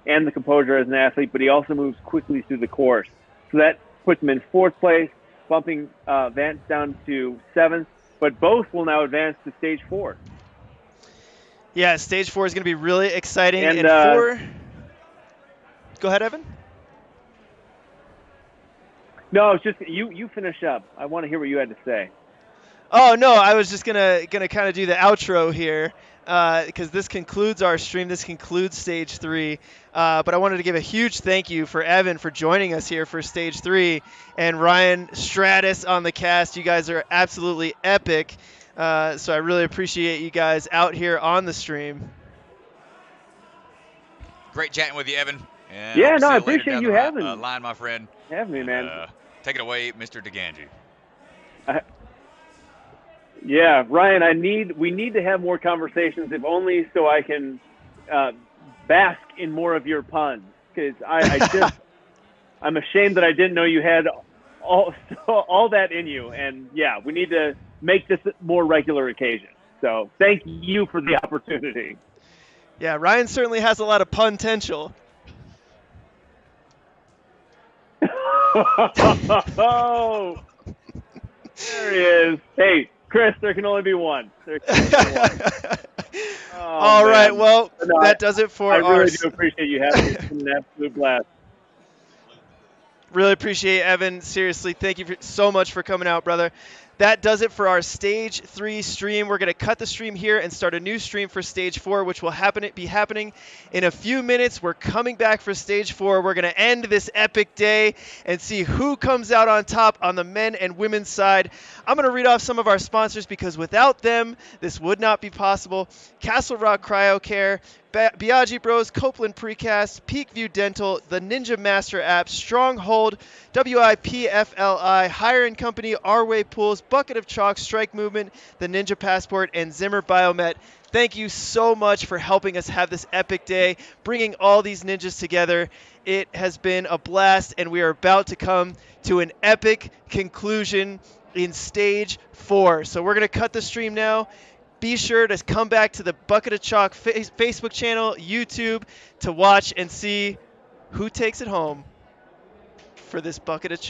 and the composure as an athlete, but he also moves quickly through the course. So that puts him in 4th place, bumping Vance down to 7th. But both will now advance to stage 4. Yeah, stage 4 is going to be really exciting. And go ahead, Evan. No, it's just you finish up. I want to hear what you had to say. Oh no, I was just gonna kind of do the outro here because this concludes our stream. This concludes stage 3. But I wanted to give a huge thank you for Evan for joining us here for stage 3, and Ryan Stratus on the cast. You guys are absolutely epic. So I really appreciate you guys out here on the stream. Great chatting with you, Evan. Yeah, no, I appreciate you having me. Line, my friend. Have me, man. Take it away, Mr. DeGangi. Yeah, Ryan, we need to have more conversations, if only so I can bask in more of your puns. Because I'm ashamed that I didn't know you had all that in you. And yeah, we need to make this a more regular occasion. So thank you for the opportunity. Yeah, Ryan certainly has a lot of pun potential. Oh, there he is. Hey, Chris, there can only be one. Oh All right, man. well, No, that does it I for our. really do appreciate you having me. It's been an absolute blast. Really appreciate Evan. Seriously, thank you so much for coming out, brother. That does it for our Stage 3 stream. We're going to cut the stream here and start a new stream for Stage 4, which will be happening in a few minutes. We're coming back for Stage 4. We're going to end this epic day and see who comes out on top on the men and women's side. I'm going to read off some of our sponsors because without them, this would not be possible. Castle Rock Cryo Care, Biagi Bros, Copeland Precast, Peakview Dental, the Ninja Master app, Stronghold, WIPFLI, Hire and Company, Our Way Pools, Bucket of Chalk, Strike Movement, the Ninja Passport, and Zimmer Biomet. Thank you so much for helping us have this epic day, bringing all these ninjas together. It has been a blast, and we are about to come to an epic conclusion in Stage 4. So we're going to cut the stream now. Be sure to come back to the Bucket of Chalk Facebook channel, YouTube, to watch and see who takes it home for this Bucket of Chalk.